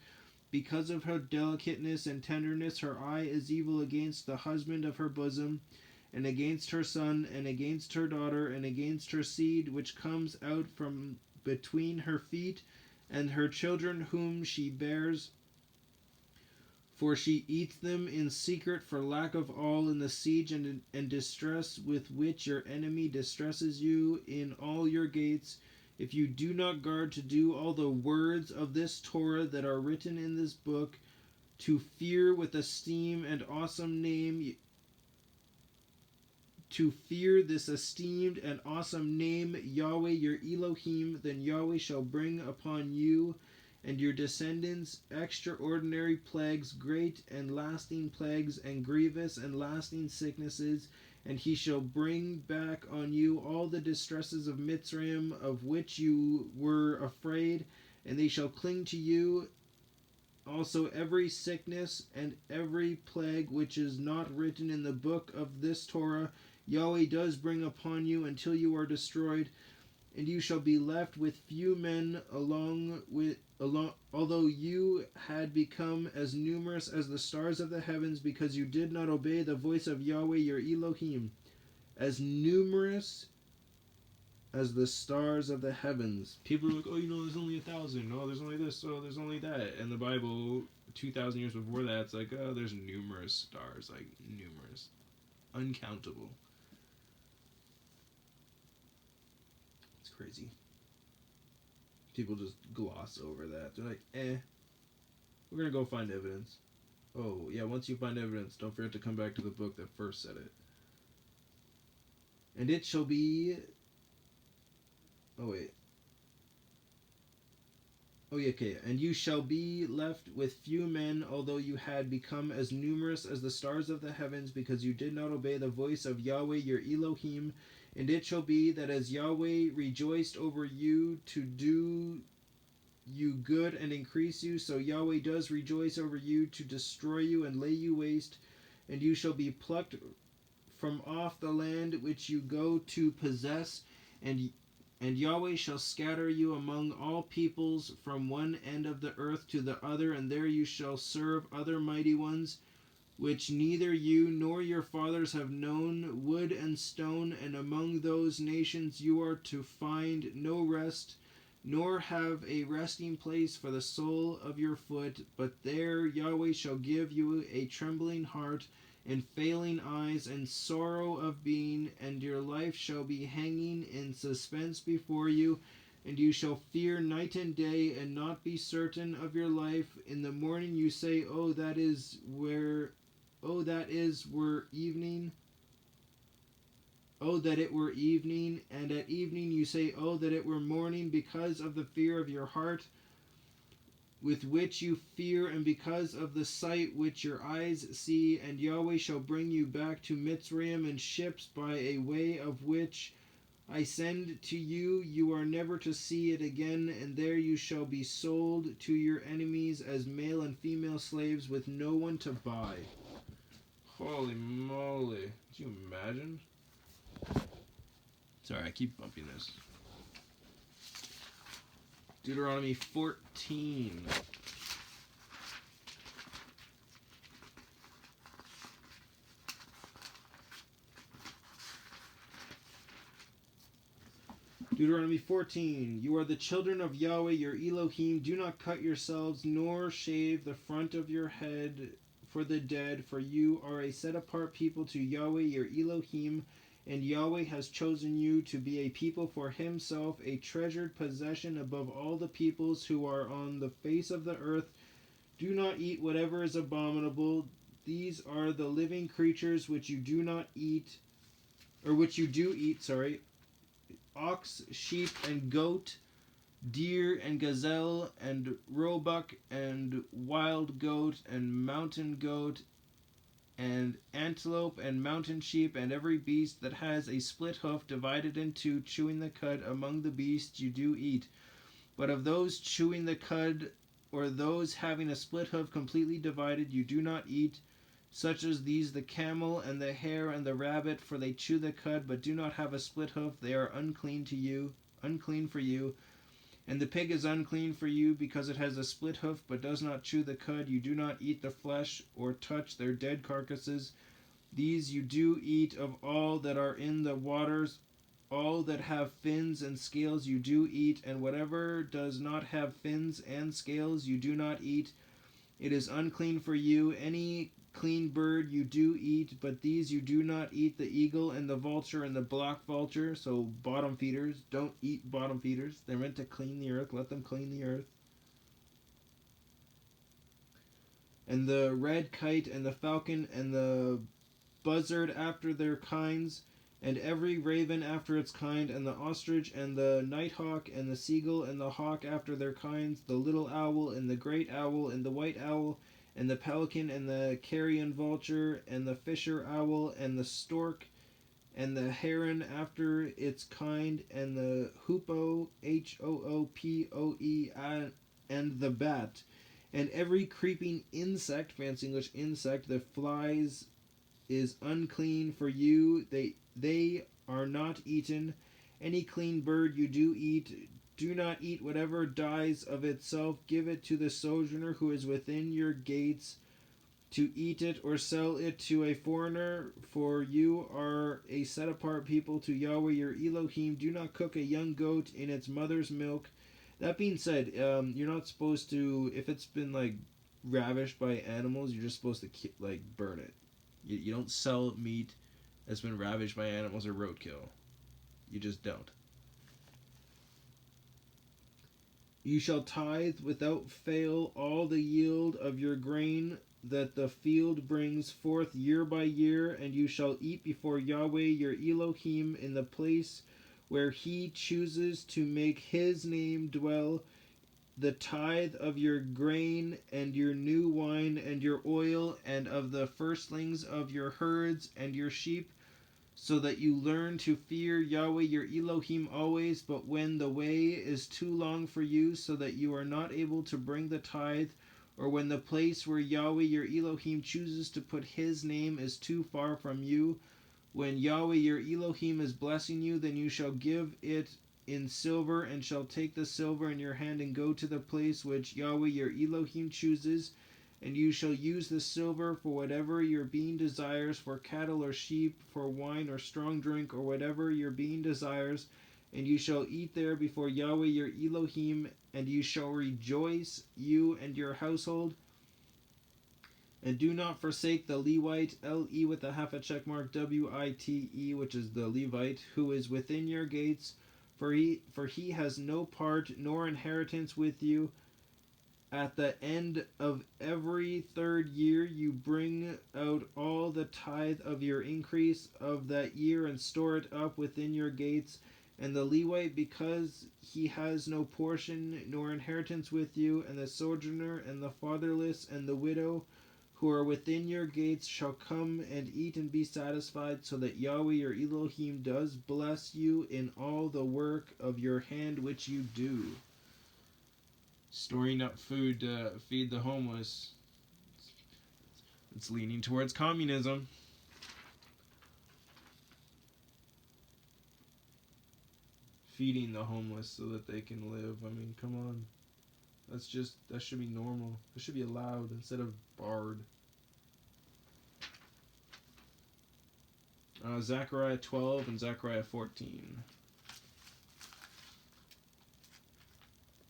because of her delicateness and tenderness, her eye is evil against the husband of her bosom, and against her son, and against her daughter, and against her seed, which comes out from between her feet, and her children whom she bears. For she eats them in secret for lack of all, in the siege and distress with which your enemy distresses you in all your gates. If you do not guard to do all the words of this Torah that are written in this book, to fear with esteem and awesome name, to fear this esteemed and awesome name, Yahweh your Elohim, then Yahweh shall bring upon you and your descendants extraordinary plagues, great and lasting plagues, and grievous and lasting sicknesses. And he shall bring back on you all the distresses of Mitzrayim, of which you were afraid, and they shall cling to you. Also every sickness and every plague which is not written in the book of this Torah, Yahweh does bring upon you until you are destroyed. And you shall be left with few men, although you had become as numerous as the stars of the heavens, because you did not obey the voice of Yahweh your Elohim. As numerous as the stars of the heavens. People are like, oh, there's only 1,000. Oh, there's only this. Oh, there's only that. And the Bible, 2,000 years before that, it's like, oh, there's numerous stars. Like, numerous. Uncountable. It's crazy. People just gloss over that. They're like, we're going to go find evidence. Oh, yeah, once you find evidence, don't forget to come back to the book that first said it. And it shall be... Oh, wait. Oh, yeah, okay. And you shall be left with few men, although you had become as numerous as the stars of the heavens, because you did not obey the voice of Yahweh your Elohim. And it shall be that as Yahweh rejoiced over you to do you good and increase you, so Yahweh does rejoice over you to destroy you and lay you waste. And you shall be plucked from off the land which you go to possess, and Yahweh shall scatter you among all peoples from one end of the earth to the other, and there you shall serve other mighty ones, which neither you nor your fathers have known, wood and stone, and among those nations you are to find no rest, nor have a resting place for the sole of your foot, but there Yahweh shall give you a trembling heart, and failing eyes, and sorrow of being, and your life shall be hanging in suspense before you, and you shall fear night and day, and not be certain of your life. In the morning you say, were evening. Oh, that it were evening, and at evening you say, oh, that it were morning, because of the fear of your heart, with which you fear, and because of the sight which your eyes see. And Yahweh shall bring you back to Mitzrayim in ships by a way of which I send to you. You are never to see it again, and there you shall be sold to your enemies as male and female slaves, with no one to buy. Holy moly. Can you imagine? Sorry, I keep bumping this. Deuteronomy 14. Deuteronomy 14. You are the children of Yahweh your Elohim. Do not cut yourselves, nor shave the front of your head for the dead, for you are a set apart people to Yahweh your Elohim, and Yahweh has chosen you to be a people for himself, a treasured possession above all the peoples who are on the face of the earth. Do not eat whatever is abominable. These are the living creatures which you do not eat, or which you do eat, ox, sheep, and goat, deer, and gazelle, and roebuck, and wild goat, and mountain goat, and antelope, and mountain sheep, and every beast that has a split hoof divided in two, chewing the cud among the beasts you do eat. But of those chewing the cud, or those having a split hoof completely divided, you do not eat, such as these: the camel, and the hare, and the rabbit, for they chew the cud, but do not have a split hoof. They are unclean for you. And the pig is unclean for you, because it has a split hoof, but does not chew the cud. You do not eat the flesh, or touch their dead carcasses. These you do eat of all that are in the waters. All that have fins and scales you do eat, and whatever does not have fins and scales you do not eat. It is unclean for you. Any clean bird you do eat, but these you do not eat: the eagle, and the vulture, and the black vulture. So bottom feeders. Don't eat bottom feeders. They're meant to clean the earth. Let them clean the earth. And the red kite, and the falcon, and the buzzard after their kinds, and every raven after its kind, and the ostrich, and the nighthawk, and the seagull, and the hawk after their kinds, the little owl, and the great owl, and the white owl, and the pelican, and the carrion vulture, and the fisher owl, and the stork, and the heron after its kind, and the hoopoe, Hoopoe, and the bat, and every creeping insect, fancy English insect, that flies is unclean for you. They are not eaten. Any clean bird you do eat. Do not eat whatever dies of itself. Give it to the sojourner who is within your gates to eat it, or sell it to a foreigner, for you are a set apart people to Yahweh your Elohim. Do not cook a young goat in its mother's milk. That being said, you're not supposed to, if it's been ravished by animals, you're just supposed to burn it. You don't sell meat that's been ravaged by animals or roadkill. You just don't. You shall tithe without fail all the yield of your grain that the field brings forth year by year, and you shall eat before Yahweh your Elohim in the place where he chooses to make his name dwell. the tithe of your grain and your new wine and your oil and of the firstlings of your herds and your sheep, so that you learn to fear Yahweh your Elohim always, but when the way is too long for you, so that you are not able to bring the tithe, or when the place where Yahweh your Elohim chooses to put his name is too far from you, when Yahweh your Elohim is blessing you, then you shall give it in silver, and shall take the silver in your hand and go to the place which Yahweh your Elohim chooses, and you shall use the silver for whatever your being desires, for cattle or sheep, for wine or strong drink, or whatever your being desires, and you shall eat there before Yahweh your Elohim, and you shall rejoice, you and your household. And do not forsake the Levite, L-E with a half a check mark, W-I-T-E, which is the Levite, who is within your gates, for he has no part nor inheritance with you. At the end of every third year you bring out all the tithe of your increase of that year and store it up within your gates. And the Levite, because he has no portion nor inheritance with you, and the sojourner and the fatherless and the widow who are within your gates shall come and eat and be satisfied, so that Yahweh your Elohim does bless you in all the work of your hand which you do. Storing up food to feed the homeless. It's leaning towards communism. Feeding the homeless so that they can live. I mean, come on. That should be normal. That should be allowed instead of barred. Zechariah 12 and Zechariah 14.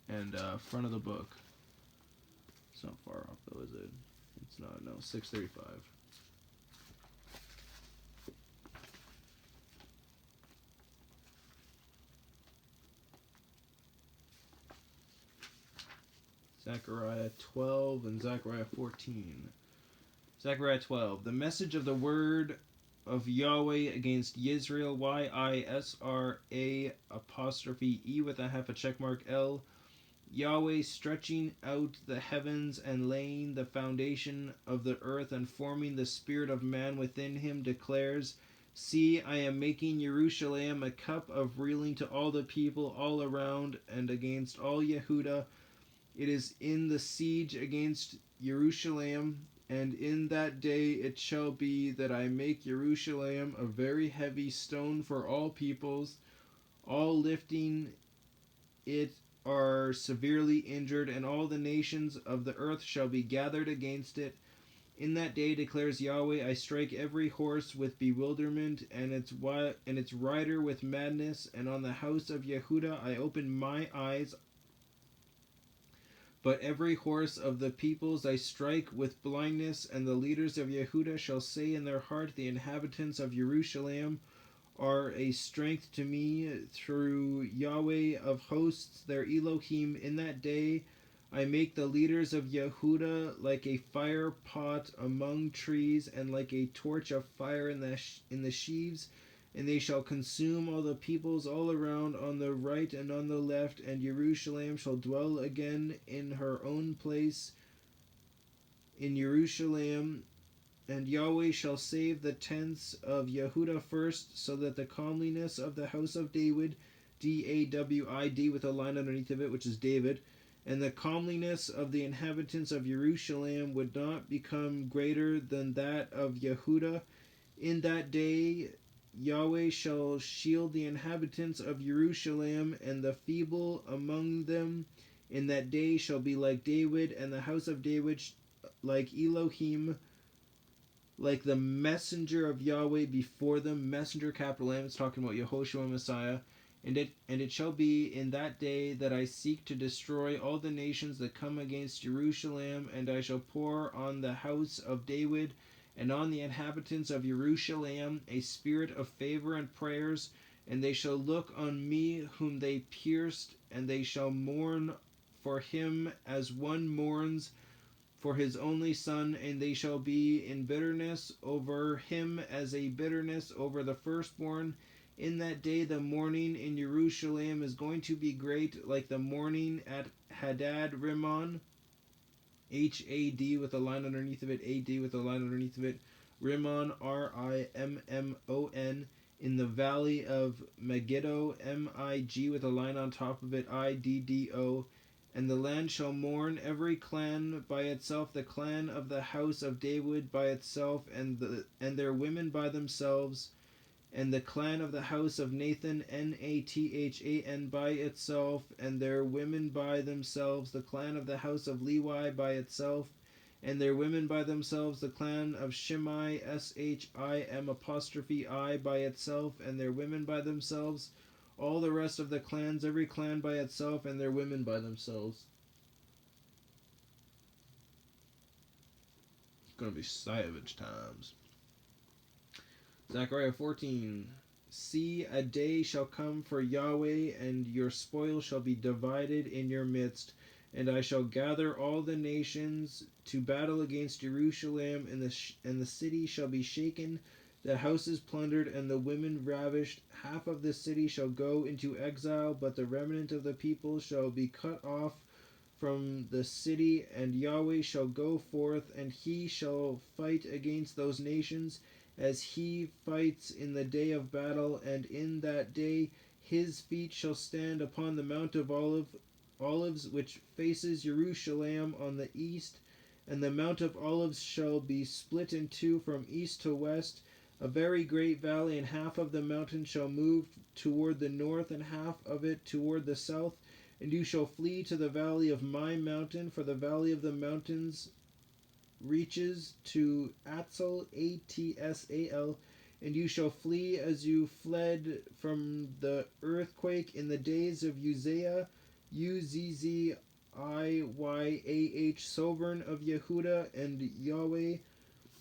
And front of the book. It's not far off though, is it? It's not, no, 635. Zechariah 12 and Zechariah 14. Zechariah 12. The message of the word of Yahweh against Yisrael, Y-I-S-R-A apostrophe E with a half a check mark L. Yahweh stretching out the heavens and laying the foundation of the earth and forming the spirit of man within him declares, See, I am making Jerusalem a cup of reeling to all the people all around and against all Yehudah. It is in the siege against Jerusalem, and in that day it shall be that I make Jerusalem a very heavy stone for all peoples. All lifting it are severely injured, and all the nations of the earth shall be gathered against it. In that day, declares Yahweh, I strike every horse with bewilderment, and its rider with madness, and on the house of Yehudah I open my eyes. But every horse of the peoples I strike with blindness, and the leaders of Yehudah shall say in their heart, The inhabitants of Jerusalem are a strength to me. Through Yahweh of hosts, their Elohim, in that day I make the leaders of Yehudah like a fire pot among trees, and like a torch of fire in the sheaves. And they shall consume all the peoples all around on the right and on the left, and Jerusalem shall dwell again in her own place in Jerusalem. And Yahweh shall save the tents of Yehudah first, so that the comeliness of the house of David, D-A-W-I-D with a line underneath of it, which is David, and the comeliness of the inhabitants of Jerusalem would not become greater than that of Yehudah. In that day Yahweh shall shield the inhabitants of Jerusalem, and the feeble among them in that day shall be like David, and the house of David like Elohim, like the messenger of Yahweh before them. Messenger, capital M, it's talking about Yahoshua Messiah. And it shall be in that day that I seek to destroy all the nations that come against Jerusalem, and I shall pour on the house of David and on the inhabitants of Jerusalem a spirit of favor and prayers, and they shall look on me whom they pierced, and they shall mourn for him as one mourns for his only son, and they shall be in bitterness over him as a bitterness over the firstborn. In that day the mourning in Jerusalem is going to be great, like the mourning at Hadad Rimmon. Had with a line underneath of it, Ad with a line underneath of it. Rimmon, Rimmon, in the valley of Megiddo, Mig with a line on top of it, Iddo. And the land shall mourn, every clan by itself, the clan of the house of David by itself, and their women by themselves, and the clan of the house of Nathan, Nathan, by itself, and their women by themselves, the clan of the house of Levi by itself, and their women by themselves, the clan of Shimei, Shim by itself, and their women by themselves, all the rest of the clans, every clan by itself, and their women by themselves. It's going to be savage times. Zechariah 14. See, a day shall come for YahWeh, and your spoil shall be divided in your midst. And I shall gather all the nations to battle against Jerusalem, and the city shall be shaken, the houses plundered, and the women ravished. Half of the city shall go into exile, but the remnant of the people shall be cut off from the city, and YahWeh shall go forth, and he shall fight against those nations, as he fights in the day of battle. And in that day his feet shall stand upon the Mount of Olives, which faces Jerusalem on the east, and the Mount of Olives shall be split in two from east to west, a very great valley, and half of the mountain shall move toward the north, and half of it toward the south. And you shall flee to the valley of my mountain, for the valley of the mountains reaches to Atsal, Atsal, and you shall flee as you fled from the earthquake in the days of Uzziah, Uzziyah, sovereign of Yehuda, and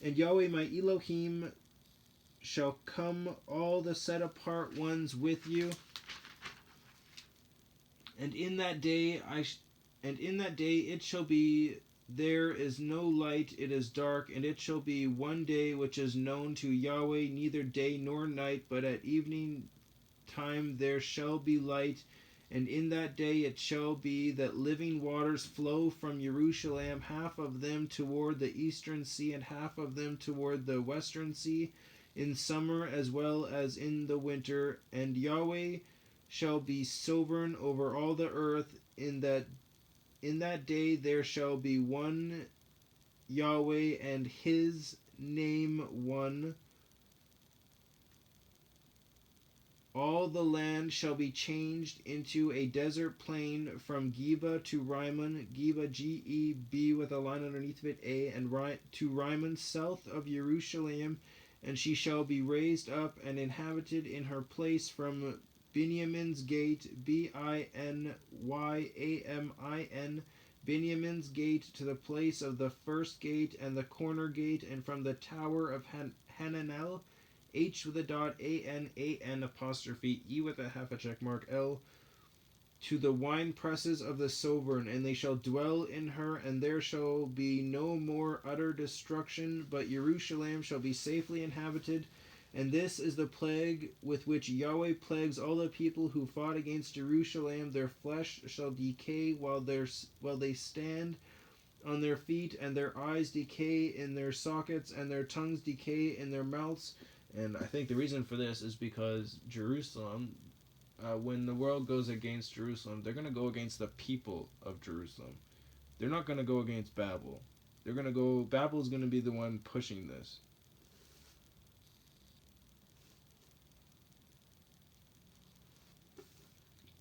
YahWeh my Elohim shall come, all the set apart ones with you. And in that day it shall be, there is no light, it is dark, and it shall be one day which is known to YahWeh, neither day nor night, but at evening time there shall be light. And in that day it shall be that living waters flow from Jerusalem, half of them toward the eastern sea, and half of them toward the western sea, in summer as well as in the winter. And YahWeh shall be sovereign over all the earth. In that day there shall be one YahWeh, and his name one. All the land shall be changed into a desert plain from Geba to Rimmon, Geba, Geb with a line underneath of it, A, and to Rimmon, south of Jerusalem, and she shall be raised up and inhabited in her place from Benjamin's gate, Binyamin, Benjamin's gate, to the place of the first gate and the corner gate, and from the tower of Hananel, H with a dot, A-N apostrophe, E with a half a check mark, L, to the wine presses of the sovereign, and they shall dwell in her, and there shall be no more utter destruction, but Jerusalem shall be safely inhabited. And this is the plague with which YahWeh plagues all the people who fought against Jerusalem. Their flesh shall decay while they stand on their feet, and their eyes decay in their sockets, and their tongues decay in their mouths. And I think the reason for this is because Jerusalem, when the world goes against Jerusalem, they're going to go against the people of Jerusalem. They're not going to go against Babel. Babel's going to be the one pushing this.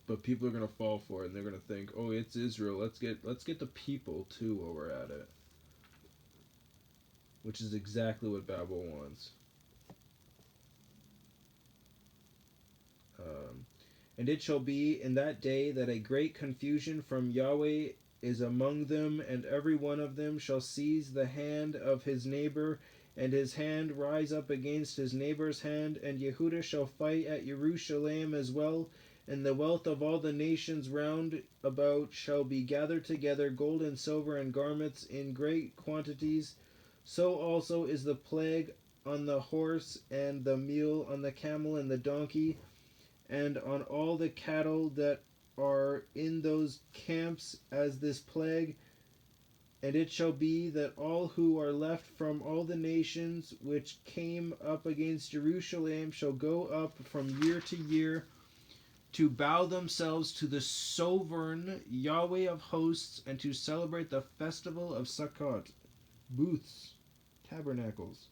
But people are going to fall for it, and they're going to think, oh, it's Israel. Let's get the people too while we're at it. Which is exactly what Babel wants. And it shall be in that day that a great confusion from YahWeh is among them, and every one of them shall seize the hand of his neighbor, and his hand rise up against his neighbor's hand, and Yehuda shall fight at Jerusalem as well, and the wealth of all the nations round about shall be gathered together, gold and silver and garments in great quantities. So also is the plague on the horse, and the mule on the camel and the donkey, and on all the cattle that are in those camps as this plague. And it shall be that all who are left from all the nations which came up against Jerusalem shall go up from year to year to bow themselves to the sovereign Yahweh of hosts, and to celebrate the festival of Sukkot, booths, tabernacles.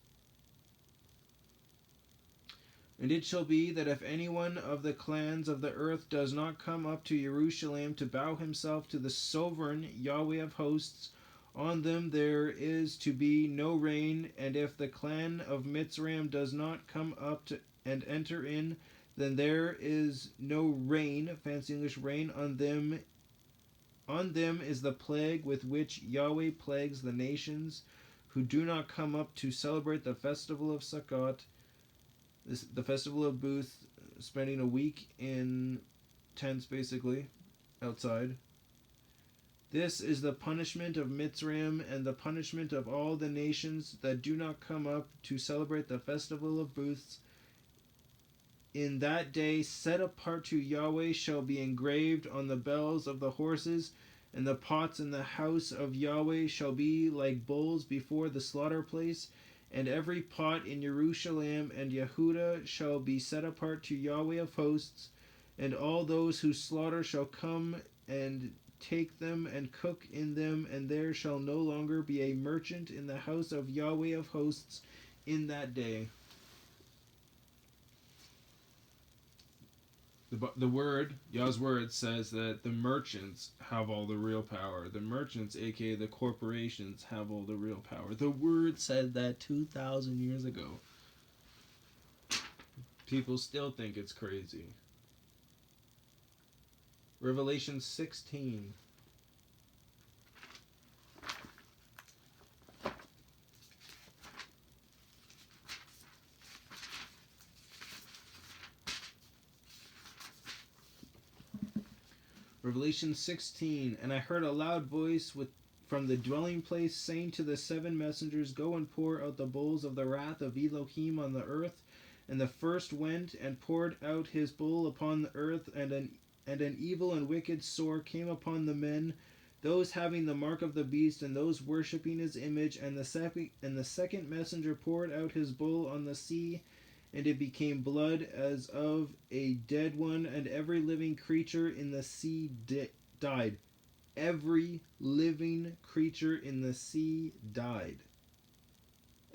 And it shall be that if anyone of the clans of the earth does not come up to Jerusalem to bow himself to the sovereign Yahweh of hosts, on them there is to be no rain. And if the clan of Mitzrayim does not come up and enter in, then there is no rain, fancy English rain, on them. On them is the plague with which Yahweh plagues the nations who do not come up to celebrate the festival of Sukkot, the festival of booths, spending a week in tents, basically, outside. This is the punishment of Mitzrayim, and the punishment of all the nations that do not come up to celebrate the festival of booths. In that day, set apart to Yahweh shall be engraved on the bells of the horses, and the pots in the house of Yahweh shall be like bulls before the slaughter place. And every pot in Jerusalem and Yehudah shall be set apart to Yahweh of hosts, and all those who slaughter shall come and take them and cook in them, and there shall no longer be a merchant in the house of Yahweh of hosts in that day. The word, Yah's word, says that the merchants have all the real power. The merchants, aka the corporations, have all the real power. The word said that 2,000 years ago. People still think it's crazy. Revelation 16. Revelation 16. And I heard a loud voice from the dwelling place saying to the seven messengers, go and pour out the bowls of the wrath of Elohim on the earth. And the first went and poured out his bowl upon the earth, and an evil and wicked sore came upon the men, those having the mark of the beast, and those worshipping his image. And the second messenger poured out his bowl on the sea, and it became blood as of a dead one, and every living creature in the sea died. Every living creature in the sea died.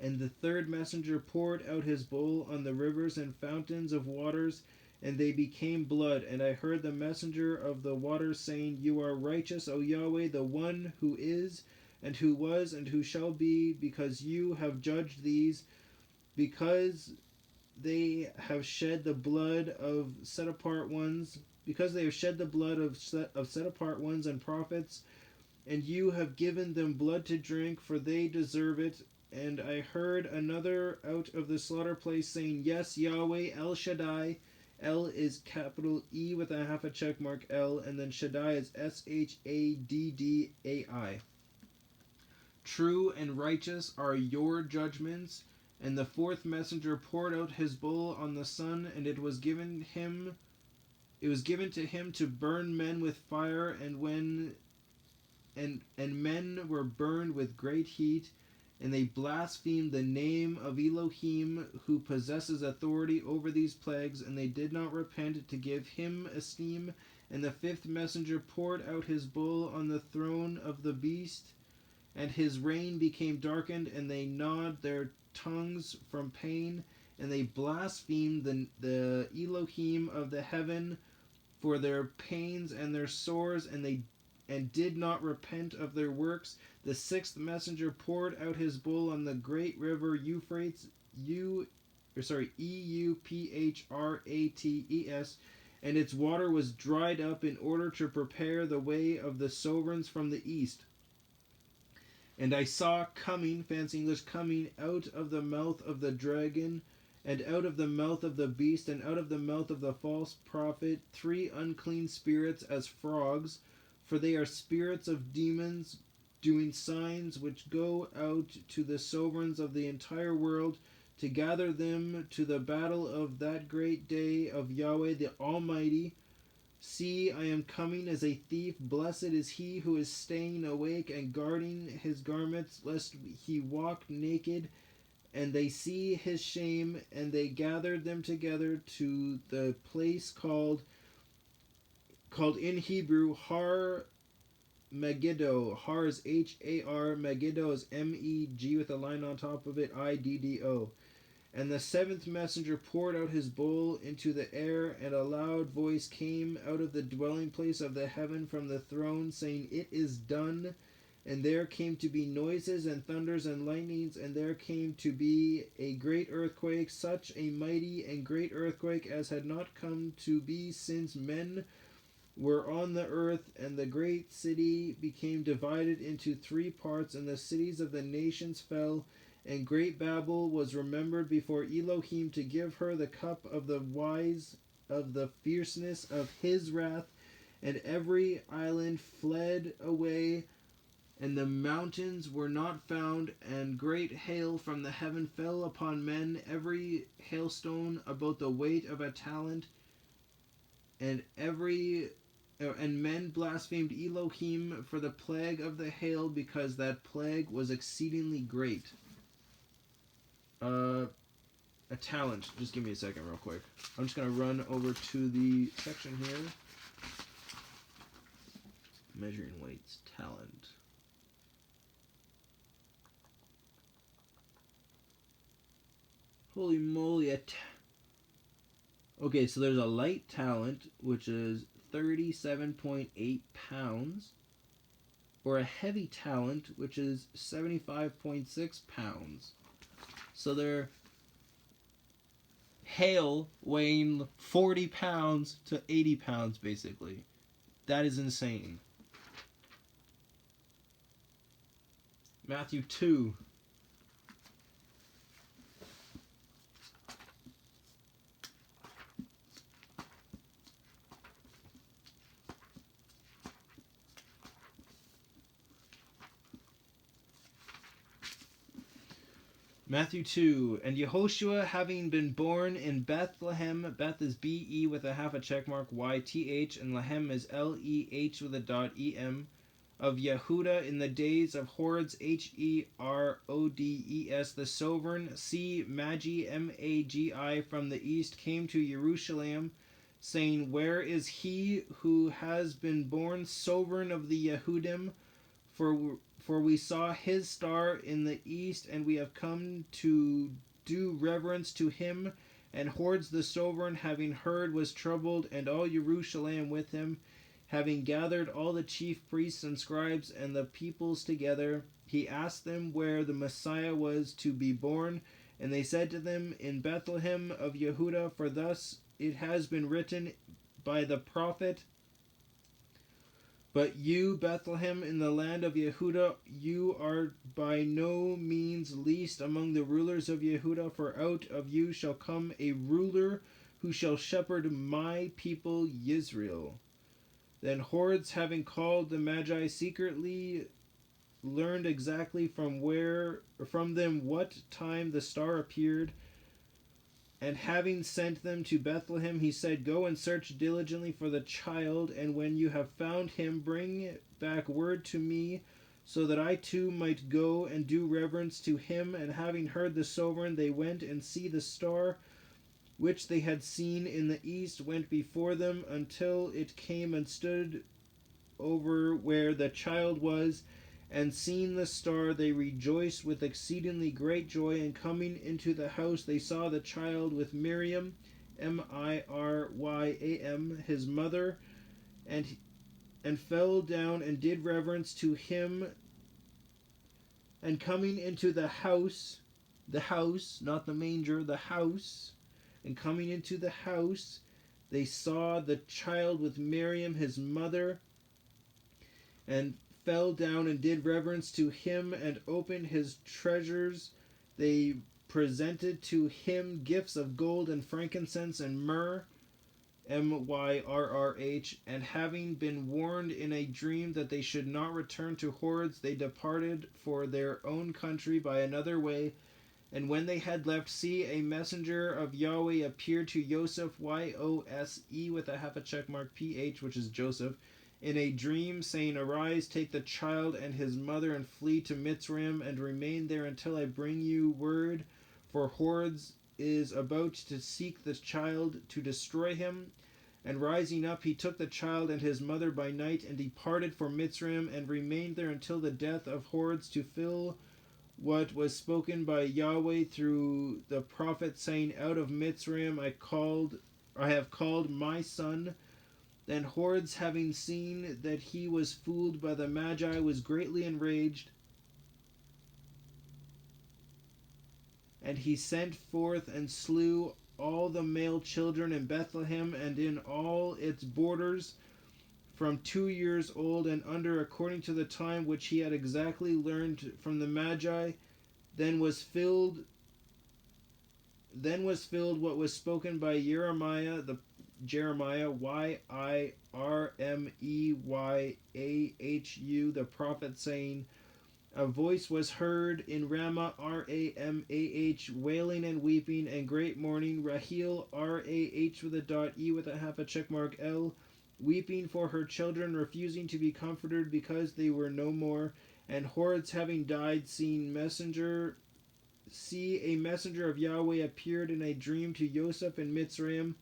And the third messenger poured out his bowl on the rivers and fountains of waters, and they became blood. And I heard the messenger of the waters saying, you are righteous, O Yahweh, the one who is, and who was, and who shall be, because you have judged these, because they have shed the blood of set apart ones, because they have shed the blood of set apart ones and prophets, and you have given them blood to drink, for they deserve it. And I heard another out of the slaughter place saying, yes, Yahweh, El Shaddai. El is capital E with a half a check mark L, and then Shaddai is Shaddai. True and righteous are your judgments. And the fourth messenger poured out his bowl on the sun, and it was given to him to burn men with fire, and men were burned with great heat, and they blasphemed the name of Elohim, who possesses authority over these plagues, and they did not repent to give him esteem. And the fifth messenger poured out his bowl on the throne of the beast, and his reign became darkened, and they gnawed their tongues from pain, and they blasphemed the Elohim of the heaven for their pains and their sores, and did not repent of their works. The sixth messenger poured out his bowl on the great river Euphrates, Euphrates, and its water was dried up in order to prepare the way of the sovereigns from the east. And I saw coming, fancy English, coming out of the mouth of the dragon, and out of the mouth of the beast, and out of the mouth of the false prophet, 3 unclean spirits as frogs, for they are spirits of demons, doing signs which go out to the sovereigns of the entire world to gather them to the battle of that great day of Yahweh the Almighty. See, I am coming as a thief. Blessed is he who is staying awake and guarding his garments, lest he walk naked, and they see his shame. And they gathered them together to the place called in Hebrew Har Megiddo. Har is Har, Megiddo is Meg with a line on top of it, Iddo. And the seventh messenger poured out his bowl into the air, and a loud voice came out of the dwelling place of the heaven from the throne, saying, It is done. And there came to be noises and thunders and lightnings, and there came to be a great earthquake, such a mighty and great earthquake as had not come to be since men were on the earth. And the great city became divided into 3 parts, and the cities of the nations fell. And great Babel was remembered before Elohim to give her the cup of the wise of the fierceness of his wrath. And every island fled away, and the mountains were not found. And great hail from the heaven fell upon men, every hailstone about the weight of a talent. And men blasphemed Elohim for the plague of the hail, because that plague was exceedingly great. A talent. Just give me a second real quick. I'm just going to run over to the section here. Measuring weights. Talent. Holy moly. Okay, so there's a light talent, which is 37.8 pounds. Or a heavy talent, which is 75.6 pounds. So they're hail weighing 40 pounds to 80 pounds, basically. That is insane. Matthew 2. Matthew 2. And Yahoshua, having been born in Bethlehem, Beth is B-E with a half a check mark, Y-T-H, and Lehem is L-E-H with a dot E-M, of Yehuda in the days of Herodes, H-E-R-O-D-E-S, the sovereign, C-Magi, M-A-G-I, from the east, came to Jerusalem, saying, Where is he who has been born sovereign of the Yehudim? For we saw his star in the east, and we have come to do reverence to him. And Herodes the sovereign, having heard, was troubled, and all Jerusalem with him. Having gathered all the chief priests and scribes and the peoples together, he asked them where the Messiah was to be born. And they said to them, In Bethlehem of Yehuda, for thus it has been written by the prophet, But you, Bethlehem, in the land of Yehuda, you are by no means least among the rulers of Yehuda, for out of you shall come a ruler who shall shepherd my people Israel. Then Herodes, having called the Magi secretly, learned exactly from them what time the star appeared. And having sent them to Bethlehem, he said, Go and search diligently for the child, and when you have found him, bring back word to me, so that I too might go and do reverence to him. And having heard the sovereign, they went and see the star, which they had seen in the east, went before them until it came and stood over where the child was. And seeing the star, they rejoiced with exceedingly great joy. And coming into the house, they saw the child with Miriam, Miryam, his mother, and fell down and did reverence to him. And coming into the house, not the manger, the house, and coming into the house, they saw the child with Miriam, his mother, and fell down and did reverence to him, and opened his treasures. They presented to him gifts of gold and frankincense and myrrh, Myrrh. And having been warned in a dream that they should not return to Herodes, they departed for their own country by another way. And when they had left, see, a messenger of Yahweh appeared to Yosef, Yose, with a half a check mark, PH, which is Joseph, in a dream, saying, Arise, take the child and his mother, and flee to Mitzrayim, and remain there until I bring you word, for Hordes is about to seek the child to destroy him. And rising up, he took the child and his mother by night, and departed for Mitzrayim, and remained there until the death of Hordes, to fill what was spoken by Yahweh through the prophet, saying, Out of Mitzrayim I have called my son. Then Hordes, having seen that he was fooled by the Magi, was greatly enraged, and he sent forth and slew all the male children in Bethlehem and in all its borders, from 2 years old and under, according to the time which he had exactly learned from the Magi. Then was filled what was spoken by Jeremiah, Yirmeyahu, the prophet, saying, A voice was heard in Ramah, Ramah, wailing and weeping, and great mourning. Rahel, Rah with a dot, E with a half a check mark, L, weeping for her children, refusing to be comforted because they were no more. And Hordes having died, see, a messenger of Yahweh appeared in a dream to Joseph in Mitzrayim,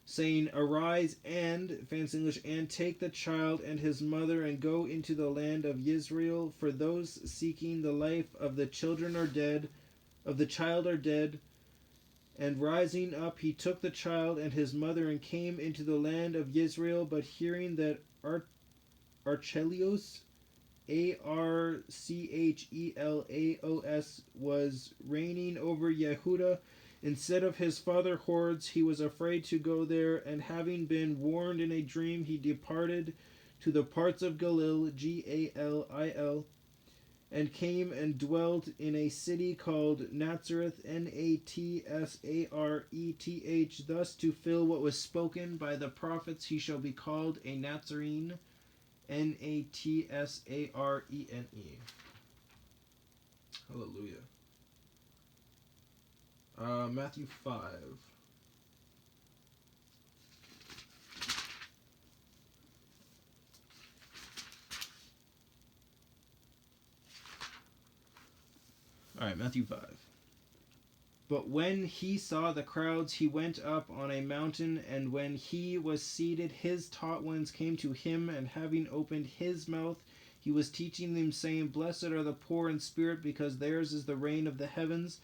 saying, Arise and, fancy English, and take the child and his mother, and go into the land of Israel, for those seeking the life of the child are dead. And rising up, he took the child and his mother, and came into the land of Israel. But hearing that Archelaus, Archelaos, was reigning over Yehuda instead of his father Hordes, he was afraid to go there, and having been warned in a dream, he departed to the parts of Galil, Galil, and came and dwelt in a city called Nazareth, Natsareth, thus to fill what was spoken by the prophets, he shall be called a Nazarene, Natsarene. Hallelujah. Matthew 5. Alright, Matthew 5. But when he saw the crowds, he went up on a mountain, and when he was seated, his taught ones came to him, and having opened his mouth, he was teaching them, saying, Blessed are the poor in spirit, because theirs is the reign of the heavens.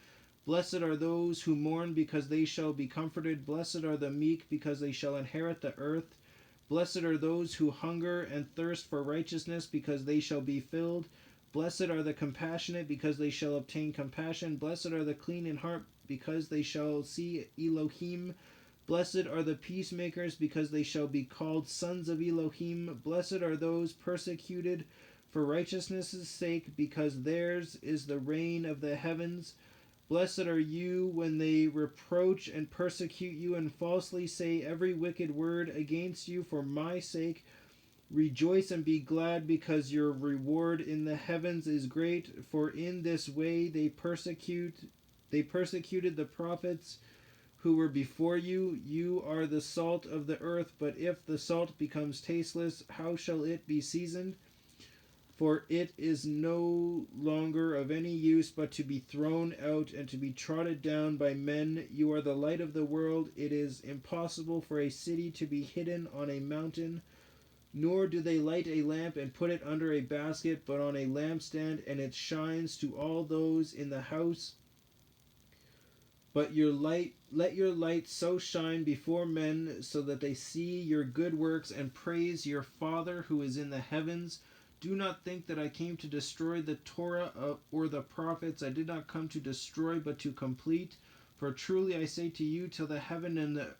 Blessed are those who mourn, because they shall be comforted. Blessed are the meek, because they shall inherit the earth. Blessed are those who hunger and thirst for righteousness, because they shall be filled. Blessed are the compassionate, because they shall obtain compassion. Blessed are the clean in heart, because they shall see Elohim. Blessed are the peacemakers, because they shall be called sons of Elohim. Blessed are those persecuted for righteousness' sake, because theirs is the reign of the heavens. Blessed are you when they reproach and persecute you, and falsely say every wicked word against you for my sake. Rejoice and be glad, because your reward in the heavens is great, for in this way they persecuted the prophets who were before you. You are the salt of the earth, but if the salt becomes tasteless, how shall it be seasoned? For it is no longer of any use but to be thrown out and to be trodden down by men. You are the light of the world. It is impossible for a city to be hidden on a mountain. Nor do they light a lamp and put it under a basket, but on a lampstand, and it shines to all those in the house. But let your light so shine before men, so that they see your good works and praise your Father who is in the heavens. Do not think that I came to destroy the Torah or the prophets. I did not come to destroy, but to complete. For truly I say to you, till the heaven and the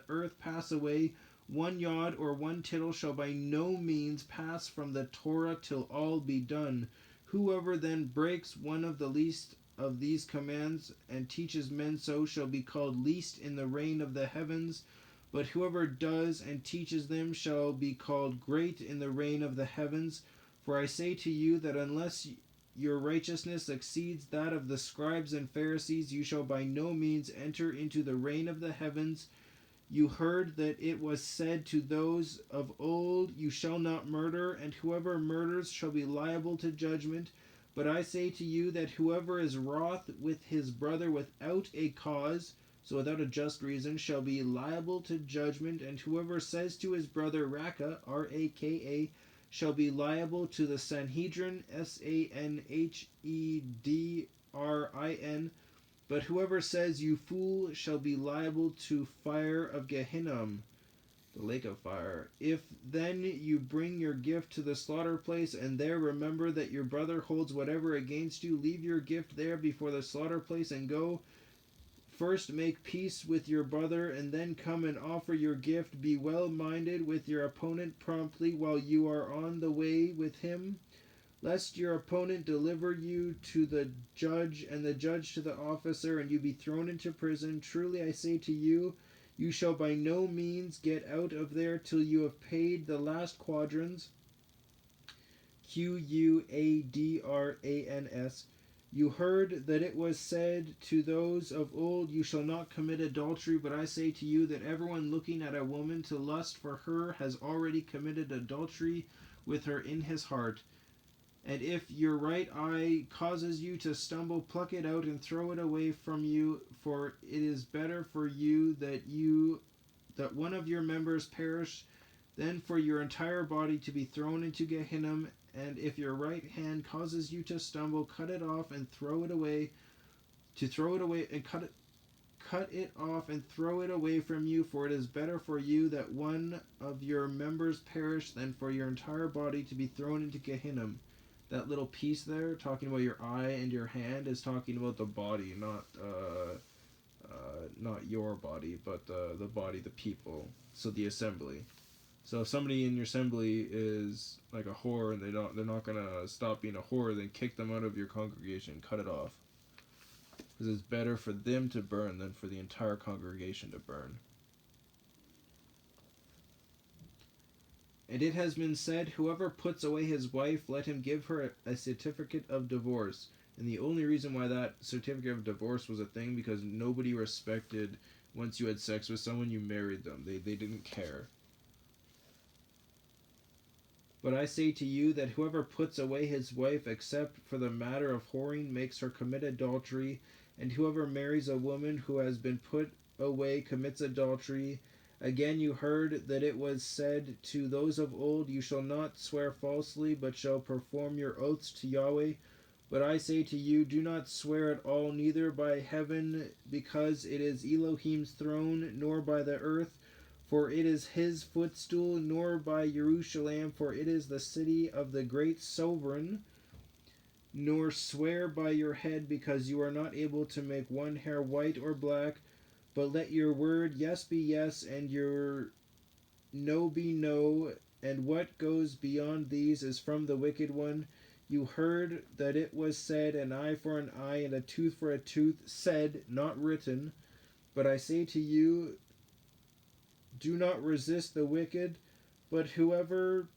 earth pass away, 1 yod or 1 tittle shall by no means pass from the Torah till all be done. Whoever then breaks one of the least of these commands and teaches men so shall be called least in the reign of the heavens. But whoever does and teaches them shall be called great in the reign of the heavens. For I say to you that unless your righteousness exceeds that of the scribes and Pharisees, you shall by no means enter into the reign of the heavens. You heard that it was said to those of old, you shall not murder, and whoever murders shall be liable to judgment. But I say to you that whoever is wroth with his brother without a cause, so without a just reason, shall be liable to judgment, and whoever says to his brother Raka, Raka, shall be liable to the Sanhedrin, Sanhedrin. But whoever says, you fool, shall be liable to fire of Gehenna, the lake of fire. If then you bring your gift to the slaughter place, and there remember that your brother holds whatever against you, leave your gift there before the slaughter place, and go. First make peace with your brother, and then come and offer your gift. Be well minded with your opponent promptly while you are on the way with him, lest your opponent deliver you to the judge, and the judge to the officer, and you be thrown into prison. Truly I say to you, you shall by no means get out of there till you have paid the last quadrans. Quadrans. You heard that it was said to those of old, you shall not commit adultery, but I say to you that everyone looking at a woman to lust for her has already committed adultery with her in his heart. And if your right eye causes you to stumble, pluck it out and throw it away from you, for it is better for you that one of your members perish than for your entire body to be thrown into Gehenna. And if your right hand causes you to stumble, cut it off and throw it away. Cut it off and throw it away from you, for it is better for you that one of your members perish than for your entire body to be thrown into Gehenna. That little piece there, talking about your eye and your hand, is talking about the body, not your body, but the body, the people. So the assembly. So if somebody in your assembly is like a whore and they're not gonna stop being a whore, then kick them out of your congregation, cut it off, because it's better for them to burn than for the entire congregation to burn. And it has been said, whoever puts away his wife, let him give her a certificate of divorce. And the only reason why that certificate of divorce was a thing, because nobody respected, once you had sex with someone, you married them. They didn't care. But I say to you that whoever puts away his wife, except for the matter of whoring, makes her commit adultery. And whoever marries a woman who has been put away commits adultery. Again you heard that it was said to those of old, you shall not swear falsely, but shall perform your oaths to YahWeh. But I say to you, do not swear at all, neither by heaven, because it is Elohim's throne, nor by the earth, for it is his footstool, nor by Jerusalem, for it is the city of the great sovereign. Nor swear by your head, because you are not able to make one hair white or black. But let your word yes be yes, and your no be no, and what goes beyond these is from the wicked one. You heard that it was said, an eye for an eye, and a tooth for a tooth, said, not written. But I say to you, do not resist the wicked, but whoever...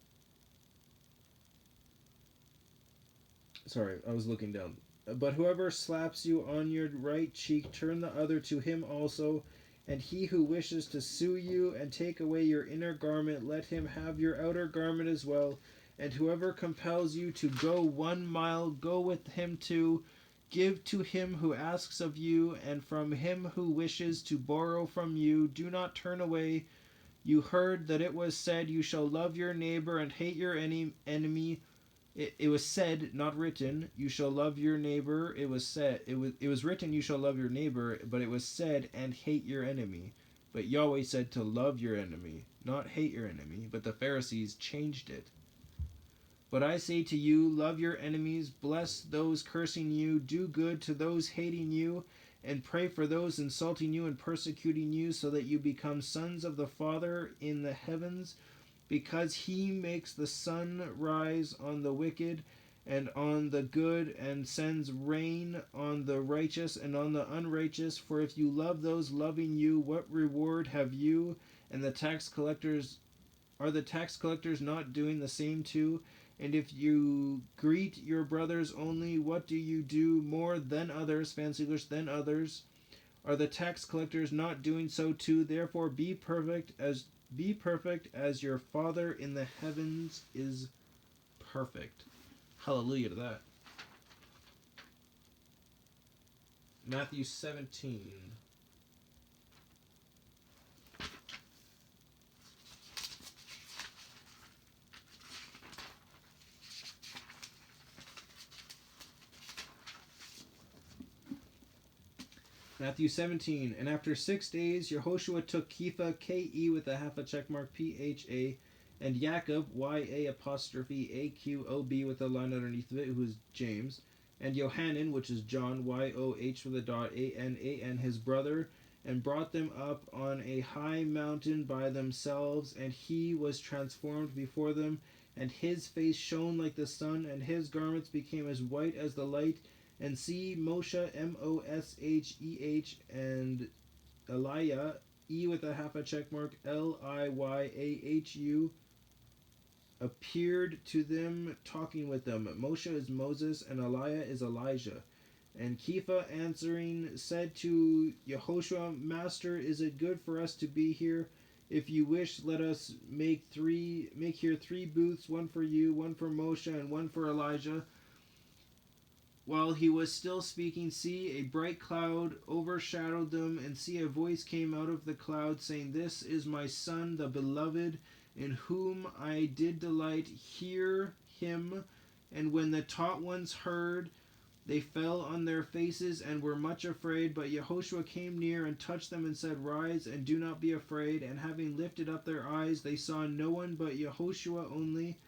Sorry, I was looking down. But whoever slaps you on your right cheek, turn the other to him also. And he who wishes to sue you and take away your inner garment, let him have your outer garment as well. And whoever compels you to go 1 mile, go with him 2. Give to him who asks of you, and from him who wishes to borrow from you, do not turn away. You heard that it was said, you shall love your neighbor and hate your enemy. It was said, not written, you shall love your neighbor. It was said, it was written, you shall love your neighbor, but it was said, and hate your enemy. But YahWeh said to love your enemy, not hate your enemy. But the Pharisees changed it. But I say to you, love your enemies, bless those cursing you, do good to those hating you, and pray for those insulting you and persecuting you, so that you become sons of the Father in the heavens. Because he makes the sun rise on the wicked and on the good, and sends rain on the righteous and on the unrighteous. For if you love those loving you, what reward have you? And the tax collectors not doing the same too? And if you greet your brothers only, what do you do more than others? Fancy English, than others. Are the tax collectors not doing so too? Therefore be perfect as your Father in the heavens is perfect. Hallelujah to that. Matthew 17. Matthew 17. And after 6 days, Yahoshua took Kepha, K-E with a half a check mark, P-H-A, and Yaakov, Y-A apostrophe A-Q-O-B with a line underneath of it, who is James, and Yohanan, which is John, Y-O-H with a dot, A-N-A-N, his brother, and brought them up on a high mountain by themselves, and he was transformed before them, and his face shone like the sun, and his garments became as white as the light. And see Moshe, M-O-S-H-E-H, and Eliah, E with a half a check mark, L-I-Y-A-H-U, appeared to them, talking with them. Moshe is Moses, and Eliah is Elijah. And Kepha answering said to Yahoshua, Master, is it good for us to be here? If you wish, let us make here 3 booths, one for you, one for Moshe, and one for Elijah. While he was still speaking, see, a bright cloud overshadowed them, and see, a voice came out of the cloud, saying, This is my Son, the beloved, in whom I did delight. Hear him. And when the taught ones heard, they fell on their faces and were much afraid. But Yahoshua came near and touched them and said, Rise and do not be afraid. And having lifted up their eyes, they saw no one but Yahoshua only.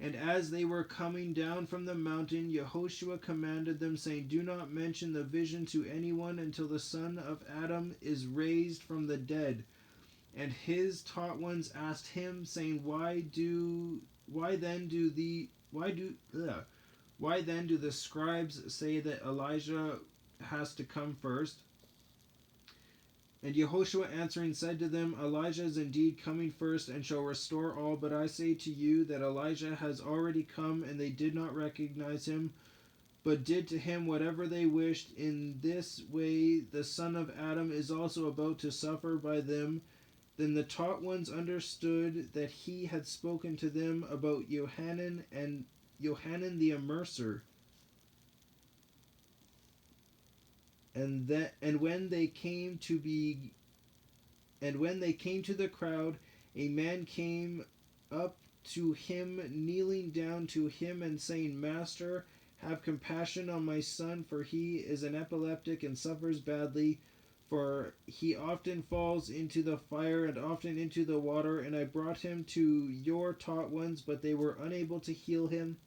And as they were coming down from the mountain, Yahoshua commanded them, saying, Do not mention the vision to anyone until the Son of Adam is raised from the dead. And his taught ones asked him, saying, Why then do the scribes say that Elijah has to come first? And Yahoshua answering said to them, Elijah is indeed coming first and shall restore all, but I say to you that Elijah has already come, and they did not recognize him, but did to him whatever they wished. In this way the Son of Adam is also about to suffer by them. Then the taught ones understood that he had spoken to them about Yohanan the Immerser. And when they came to the crowd, a man came up to him, kneeling down to him and saying, Master, have compassion on my son, for he is an epileptic and suffers badly. For he often falls into the fire and often into the water, and I brought him to your taught ones, but they were unable to heal him.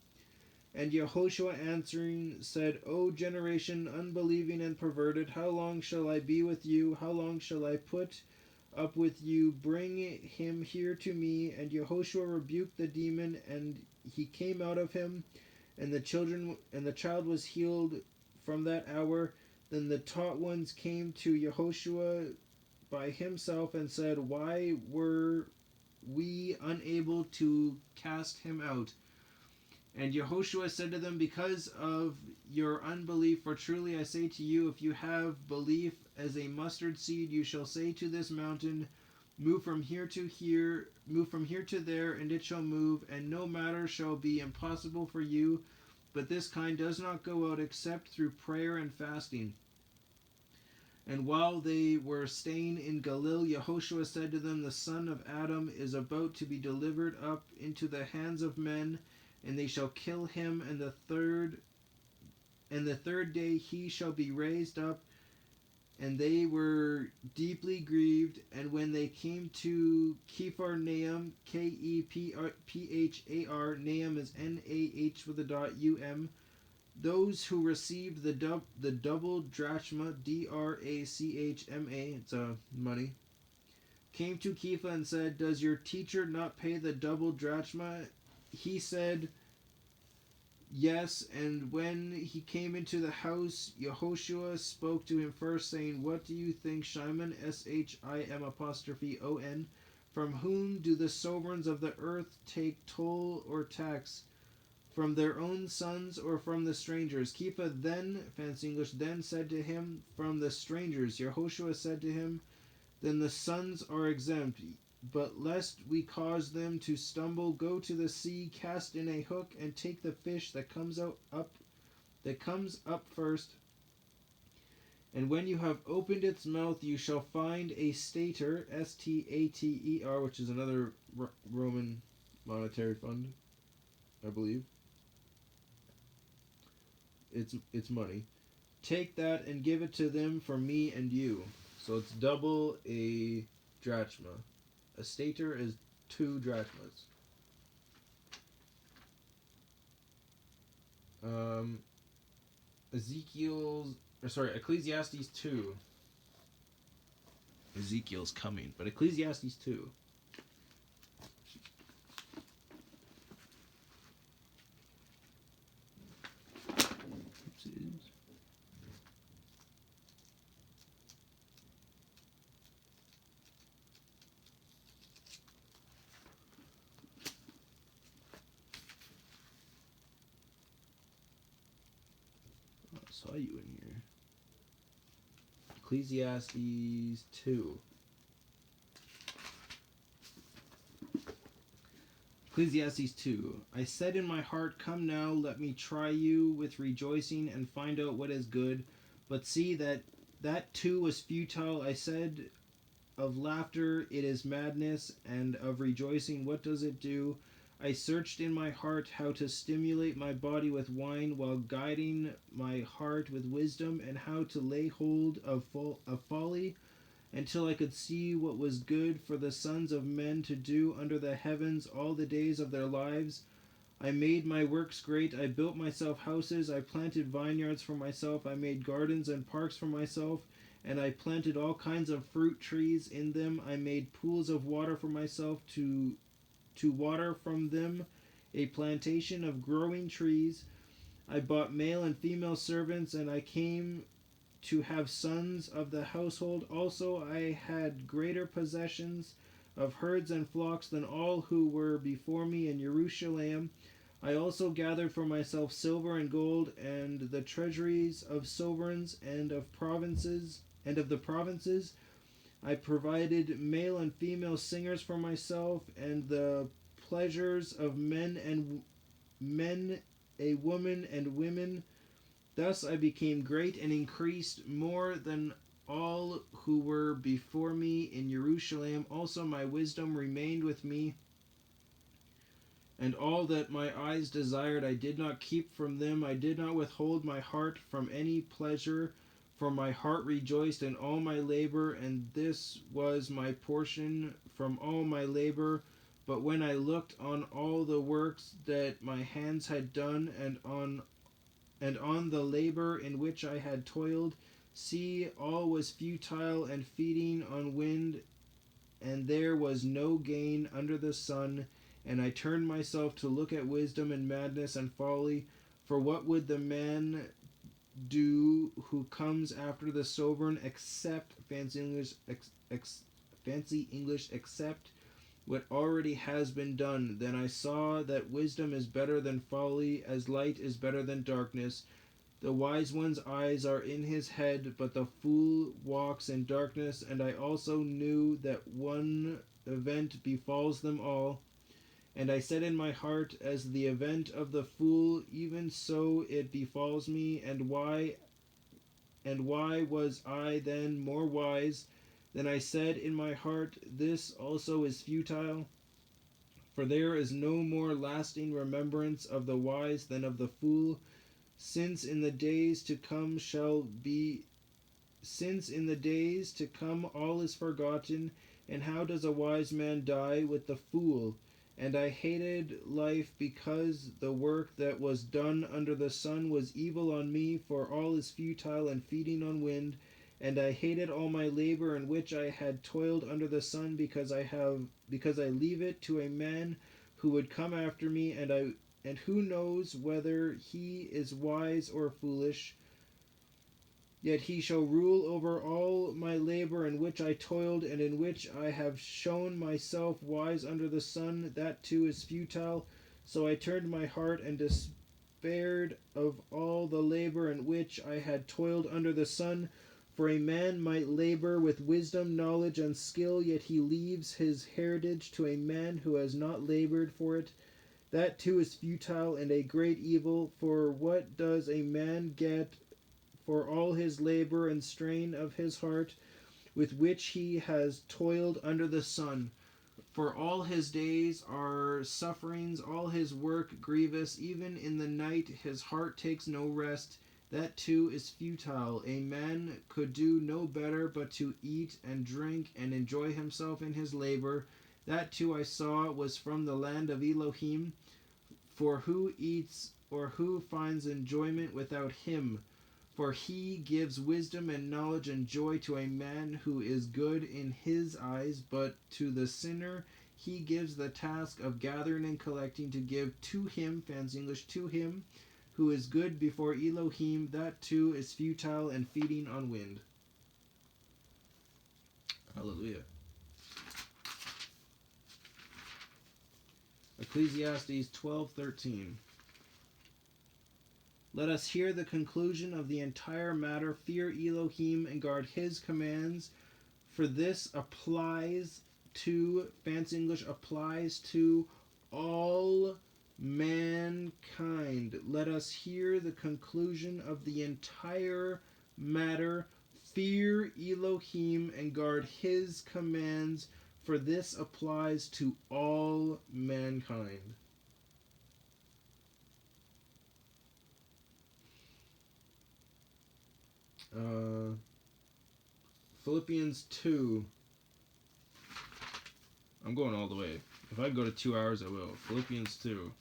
And Yahoshua answering said, O generation unbelieving and perverted, how long shall I be with you? How long shall I put up with you? Bring him here to me. And Yahoshua rebuked the demon, and he came out of him, and the child was healed from that hour. Then the taught ones came to Yahoshua by himself and said, Why were we unable to cast him out? And Yahoshua said to them, Because of your unbelief, for truly I say to you, if you have belief as a mustard seed, you shall say to this mountain, move from here to there, and it shall move, and no matter shall be impossible for you. But this kind does not go out except through prayer and fasting. And while they were staying in Galilee, Yahoshua said to them, The Son of Adam is about to be delivered up into the hands of men, and they shall kill him, and the third day he shall be raised up. And they were deeply grieved. And when they came to Kepharnaum, K-E-P-H-A-R, Naum is N-A-H with a dot, U-M, those who received the double drachma, D-R-A-C-H-M-A, it's money, came to Kepha and said, Does your teacher not pay the double drachma? He said, Yes. And when he came into the house, Yahoshua spoke to him first, saying, What do you think, Shimon, S-H-I-M apostrophe O-N? From whom do the sovereigns of the earth take toll or tax? From their own sons or from the strangers? Kippah then, fancy English, then said to him, from the strangers. Yahoshua said to him, then the sons are exempt. But lest we cause them to stumble, go to the sea, cast in a hook, and take the fish that comes up first. And when you have opened its mouth, you shall find a stater, Stater, which is another Roman monetary fund, I believe. It's money. Take that and give it to them for me and you. So it's double a drachma. A stater is 2 drachmas. Ecclesiastes 2. Ezekiel's coming, but Ecclesiastes 2. I saw you in here. Ecclesiastes 2. Ecclesiastes 2. I said in my heart, come now, let me try you with rejoicing and find out what is good. But see, that too was futile. I said of laughter, it is madness, and of rejoicing, what does it do? I searched in my heart how to stimulate my body with wine while guiding my heart with wisdom, and how to lay hold of folly until I could see what was good for the sons of men to do under the heavens all the days of their lives. I made my works great. I built myself houses. I planted vineyards for myself. I made gardens and parks for myself, and I planted all kinds of fruit trees in them. I made pools of water for myself to water from them, a plantation of growing trees. I bought male and female servants, and I came to have sons of the household. Also I had greater possessions of herds and flocks than all who were before me in Jerusalem. I also gathered for myself silver and gold, and the treasuries of sovereigns and of the provinces. I provided male and female singers for myself, and the pleasures of men, a woman, and women. Thus I became great and increased more than all who were before me in Jerusalem. Also my wisdom remained with me, and all that my eyes desired I did not keep from them. I did not withhold my heart from any pleasure, for my heart rejoiced in all my labor, and this was my portion from all my labor. But when I looked on all the works that my hands had done, and on the labor in which I had toiled, see, all was futile and feeding on wind, and there was no gain under the sun. And I turned myself to look at wisdom and madness and folly. For what would the man do who comes after the sovereign, except fancy English, except what already has been done? Then I saw that wisdom is better than folly, as light is better than darkness. The wise one's eyes are in his head, but the fool walks in darkness. And I also knew that one event befalls them all. And I said in my heart, as the event of the fool, even so it befalls me. And why was I then more wise? Then I said in my heart, this also is futile. For there is no more lasting remembrance of the wise than of the fool, since in the days to come all is forgotten. And how does a wise man die? With the fool. And I hated life, because the work that was done under the sun was evil on me, for all is futile and feeding on wind. And I hated all my labor in which I had toiled under the sun, because I leave it to a man who would come after me, and who knows whether he is wise or foolish. Yet he shall rule over all my labor in which I toiled, and in which I have shown myself wise under the sun. That too is futile. So I turned my heart and despaired of all the labor in which I had toiled under the sun. For a man might labor with wisdom, knowledge, and skill, yet he leaves his heritage to a man who has not labored for it. That too is futile and a great evil. For what does a man get for all his labor and strain of his heart, with which he has toiled under the sun? For all his days are sufferings, all his work grievous. Even in the night his heart takes no rest. That too is futile. A man could do no better but to eat and drink and enjoy himself in his labor. That too I saw was from the land of Elohim. For who eats or who finds enjoyment without him? For he gives wisdom and knowledge and joy to a man who is good in his eyes, but to the sinner he gives the task of gathering and collecting to give to him, Fan's English, to him who is good before Elohim. That too is futile and feeding on wind. Hallelujah. Ecclesiastes 12:13. Let us hear the conclusion of the entire matter. Fear Elohim and guard his commands, for this applies to, Fancy English, applies to all mankind. Let us hear the conclusion of the entire matter. Fear Elohim and guard his commands, for this applies to all mankind. Philippians 2. I'm going all the way. If I go to 2 hours, I will. Philippians 2.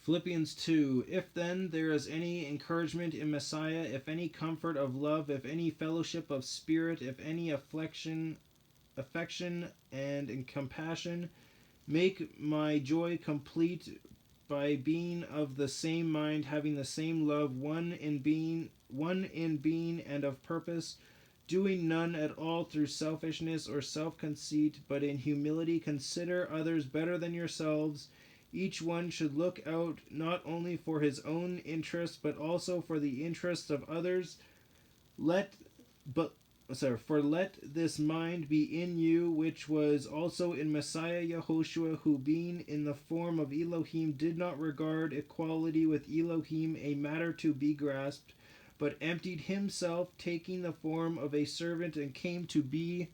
Philippians 2. If then there is any encouragement in Messiah, if any comfort of love, if any fellowship of spirit, if any affection and compassion, make my joy complete by being of the same mind, having the same love, one in being and of purpose, doing none at all through selfishness or self-conceit, but in humility consider others better than yourselves. Each one should look out not only for his own interests, but also for the interests of others. Let this mind be in you, which was also in Messiah Yahoshua, who being in the form of Elohim did not regard equality with Elohim a matter to be grasped, but emptied himself, taking the form of a servant, and came to be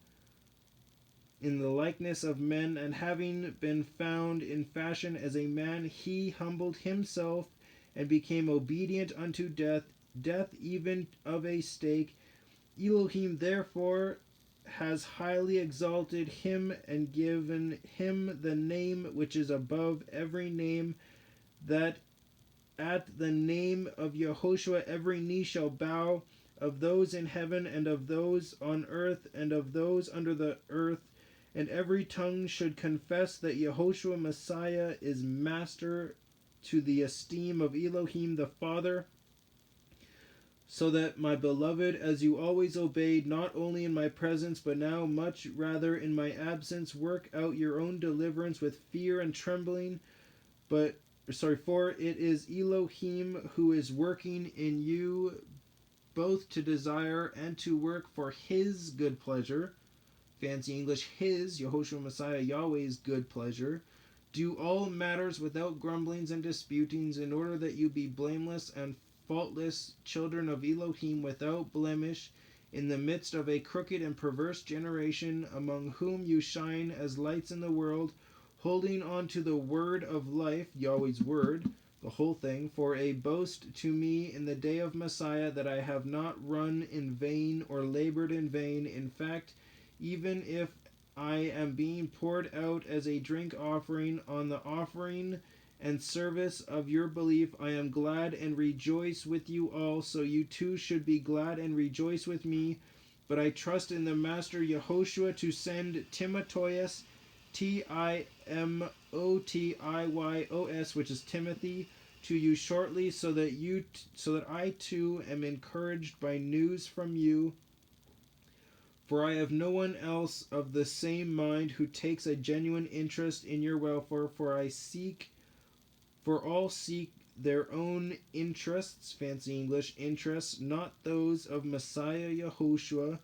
in the likeness of men, and having been found in fashion as a man, he humbled himself and became obedient unto death, even of a stake. Elohim therefore has highly exalted him and given him the name which is above every name, that at the name of Yahoshua every knee shall bow, of those in heaven and of those on earth and of those under the earth, and every tongue should confess that Yahoshua Messiah is master, to the esteem of Elohim the Father. So that, my beloved, as you always obeyed, not only in my presence, but now much rather in my absence, work out your own deliverance with fear and trembling. For it is Elohim who is working in you, both to desire and to work for his good pleasure. Fancy English, his, Yahoshua Messiah, Yahweh's good pleasure. Do all matters without grumblings and disputings, in order that you be blameless and faultless children of Elohim, without blemish, in the midst of a crooked and perverse generation, among whom you shine as lights in the world, holding on to the word of life, Yahweh's word, the whole thing, for a boast to me in the day of Messiah, that I have not run in vain or labored in vain. In fact, even if I am being poured out as a drink offering on the offering and service of your belief, I am glad and rejoice with you all, so you too should be glad and rejoice with me. But I trust in the Master Yahoshua to send Timotheus, Timotios, which is Timothy, to you shortly, so that I too am encouraged by news from you. For I have no one else of the same mind who takes a genuine interest in your welfare. For all seek their own interests, fancy English interests, not those of Messiah Yahoshua.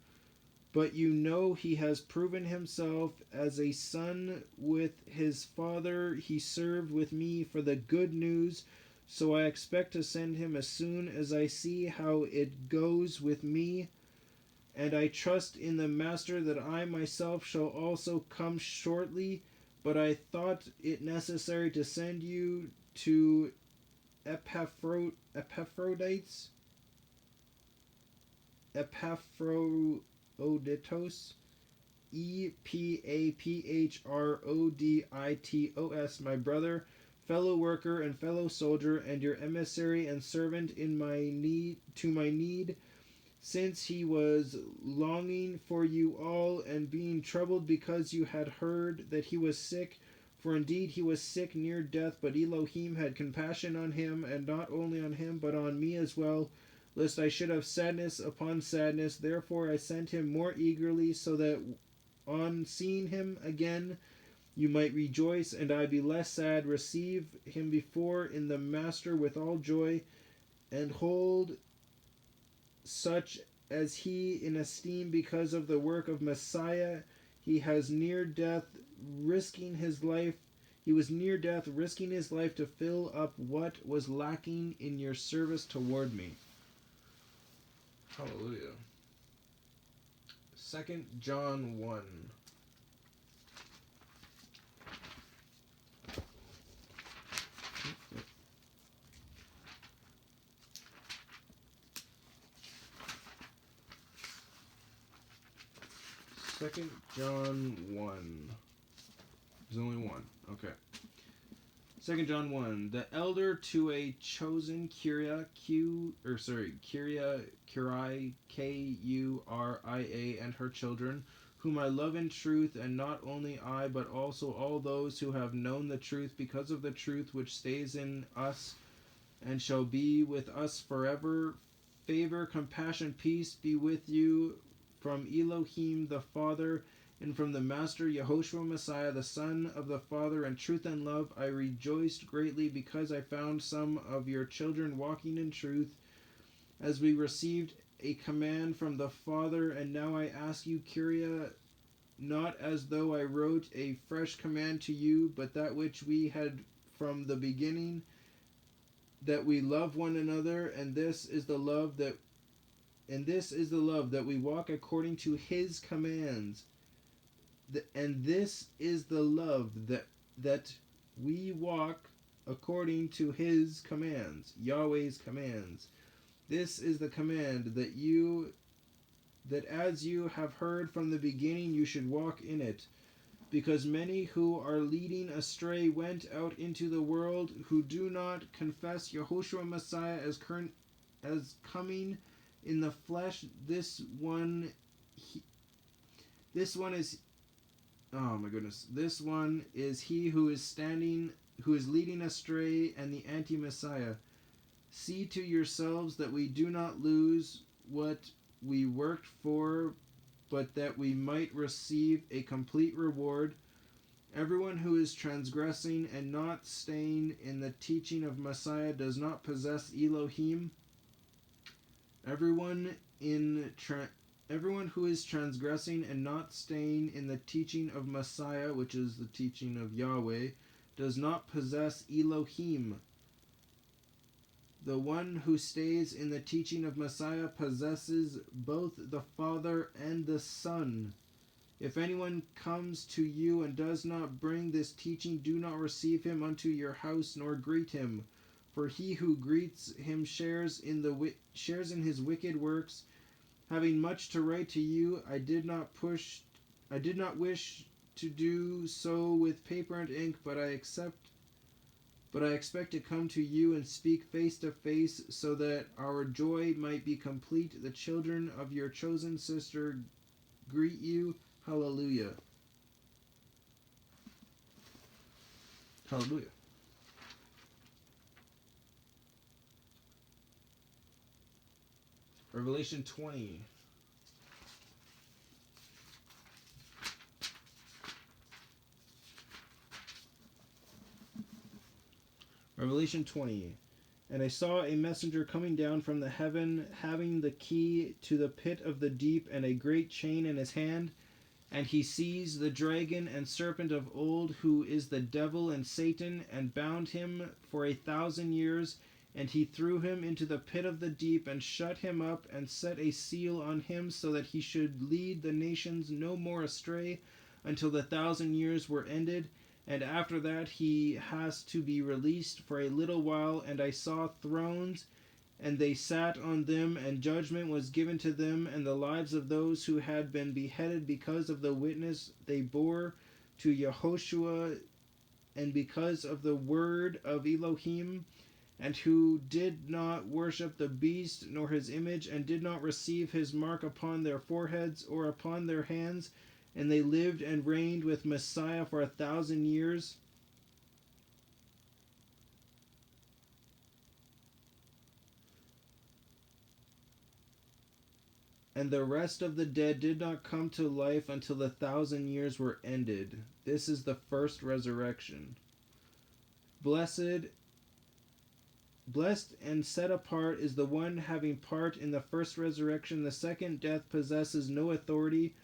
But you know he has proven himself as a son with his father. He served with me for the good news, so I expect to send him as soon as I see how it goes with me. And I trust in the Master that I myself shall also come shortly. But I thought it necessary to send you to Epaphroditus, Epaphroditos, my brother, fellow worker and fellow soldier, and your emissary and servant in my need, since he was longing for you all and being troubled because you had heard that he was sick. For indeed he was sick near death, but Elohim had compassion on him, and not only on him, but on me as well, lest I should have sadness upon sadness. Therefore I sent him more eagerly, so that on seeing him again you might rejoice, and I be less sad. Receive him before in the Master with all joy, and hold such as he in esteem because of the work of Messiah. He was near death, risking his life to fill up what was lacking in your service toward me. Hallelujah. 2 John 1. Second John 1. There's only one. Okay. 2 John 1. The elder to a chosen Kuria, Kuria, and her children, whom I love in truth, and not only I, but also all those who have known the truth, because of the truth which stays in us and shall be with us forever. Favor, compassion, peace be with you from Elohim the Father, and from the Master Yahoshua Messiah, the Son of the Father. In truth and love I rejoiced greatly because I found some of your children walking in truth, as we received a command from the Father. And now I ask you, Kuria, not as though I wrote a fresh command to you, but that which we had from the beginning, that we love one another, and this is the love that we walk according to his commands. And this is the love that we walk according to his commands, YahWeh's commands. This is the command, that as you have heard from the beginning, you should walk in it. Because many who are leading astray went out into the world, who do not confess Yahushua Messiah as coming in the flesh. This one is he who is leading astray, and the anti-Messiah. See to yourselves that we do not lose what we worked for, but that we might receive a complete reward. Everyone who is transgressing and not staying in the teaching of Messiah does not possess Elohim. Everyone who is transgressing and not staying in the teaching of Messiah, which is the teaching of YahWeh, does not possess Elohim. The one who stays in the teaching of Messiah possesses both the Father and the Son. If anyone comes to you and does not bring this teaching, do not receive him unto your house, nor greet him. For he who greets him shares in his wicked works. Having much to write to you, I did not wish to do so with paper and ink, but I accept But I expect to come to you and speak face to face, so that our joy might be complete. The children of your chosen sister greet you. HalleluYah. HalleluYah. Revelation 20. Revelation 20. And I saw a messenger coming down from the heaven, having the key to the pit of the deep and a great chain in his hand. And he seized the dragon and serpent of old, who is the devil and Satan, and bound him for 1,000 years. And he threw him into the pit of the deep, and shut him up, and set a seal on him, so that he should lead the nations no more astray, until the 1,000 years were ended. And after that he has to be released for a little while. And I saw thrones, and they sat on them, and judgment was given to them, and the lives of those who had been beheaded because of the witness they bore to Yahoshua, and because of the word of Elohim, and who did not worship the beast nor his image, and did not receive his mark upon their foreheads or upon their hands. And they lived and reigned with Messiah for 1,000 years. And the rest of the dead did not come to life until the 1,000 years were ended. This is the first resurrection. Blessed and set apart is the one having part in the first resurrection. The second death possesses no authority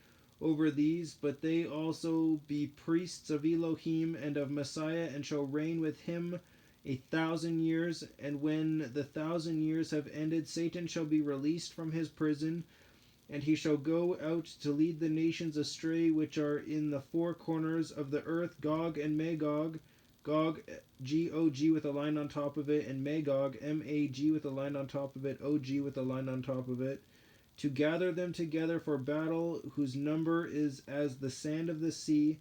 over these, but they also be priests of Elohim and of Messiah, and shall reign with him 1,000 years. And when the 1,000 years have ended, Satan shall be released from his prison, and he shall go out to lead the nations astray, which are in the four corners of the earth, Gog and Magog. Gog, G-O-G with a line on top of it, and Magog, M-A-G with a line on top of it, O-G with a line on top of it, to gather them together for battle, whose number is as the sand of the sea.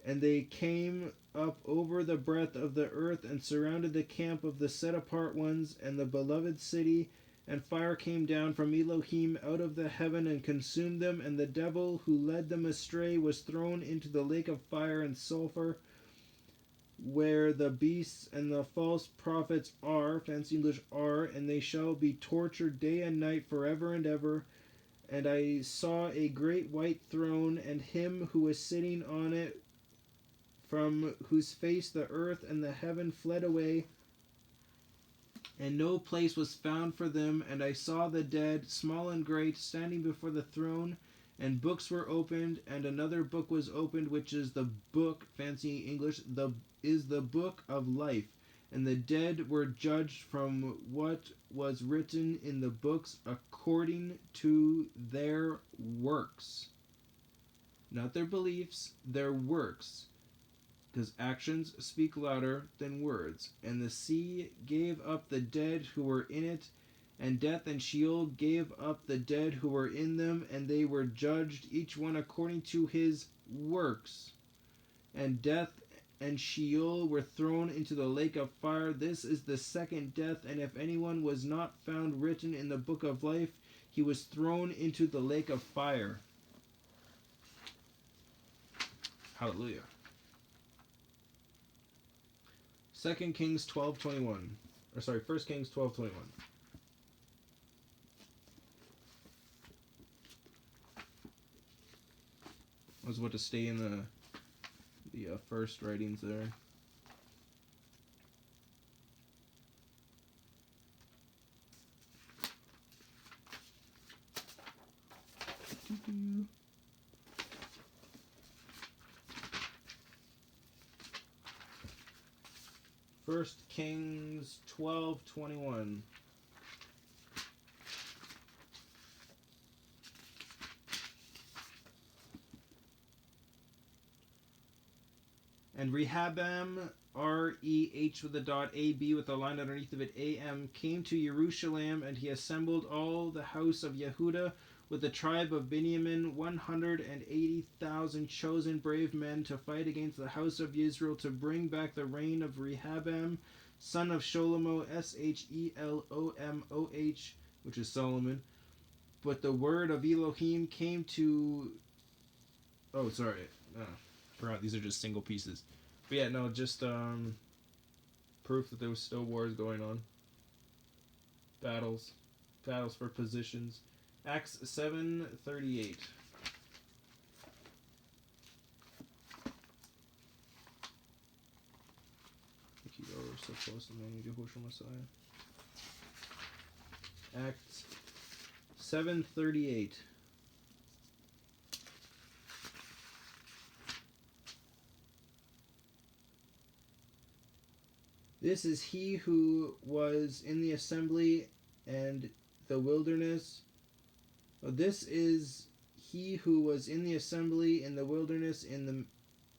And they came up over the breadth of the earth, and surrounded the camp of the set-apart ones, and the beloved city. And fire came down from Elohim out of the heaven, and consumed them. And the devil who led them astray was thrown into the lake of fire and sulfur, where the beasts and the false prophets are, fancy English are, and they shall be tortured day and night forever and ever. And I saw a great white throne, and him who was sitting on it, from whose face the earth and the heaven fled away, and no place was found for them. And I saw the dead, small and great, standing before the throne, and books were opened, and another book was opened, which is the book, fancy English, is the book of life. And the dead were judged from what was written in the books according to their works. Not their beliefs, their works. Because actions speak louder than words. And the sea gave up the dead who were in it, and death and Sheol gave up the dead who were in them, and they were judged, each one according to his works. And death and Sheol were thrown into the lake of fire. This is the second death, and if anyone was not found written in the book of life, he was thrown into the lake of fire. HalleluYah. 2 Kings 12:21. Or sorry, 1 Kings 12:21. I was about to stay in the first writings there. First Kings 12:21. And Rehoboam, R-E-H with a dot, A-B with a line underneath of it, A-M, came to Jerusalem, and he assembled all the house of Yehuda with the tribe of Benjamin 180,000 chosen brave men to fight against the house of Israel to bring back the reign of Rehoboam, son of Shlomo, Shelomoh, which is Solomon. But the word of Elohim came to... Oh, sorry. Forgot these are just single pieces. But yeah, no, just proof that there was still wars going on. Battles for positions. Acts 7:38. Thank you, we're so close to knowing Yahoshua Messiah. Acts 7:38. This is he who was in the assembly and the wilderness. This is he who was in the assembly in the wilderness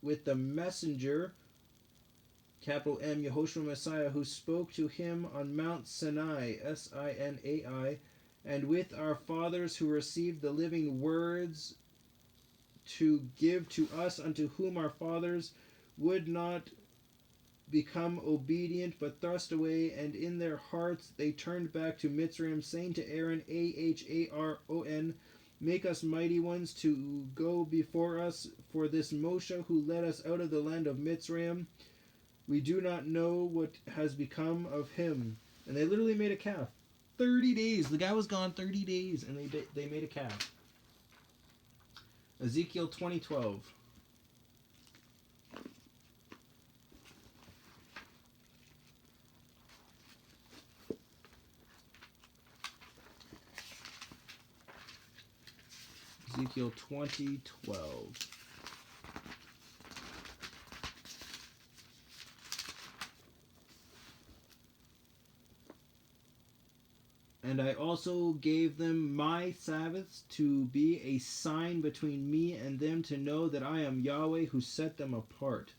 with the messenger, capital M, Yahoshua Messiah, who spoke to him on Mount Sinai, Sinai, and with our fathers who received the living words to give to us, unto whom our fathers would not become obedient, but thrust away, and in their hearts they turned back to Mitzrayim, saying to Aaron, Aaron, make us mighty ones to go before us, for this Moshe who led us out of the land of Mitzrayim, we do not know what has become of him. And they literally made a calf. 30 days. The guy was gone 30 days, and they made a calf. Ezekiel 20:12. Ezekiel 20:12. And I also gave them my Sabbaths to be a sign between me and them, to know that I am Yahweh who set them apart.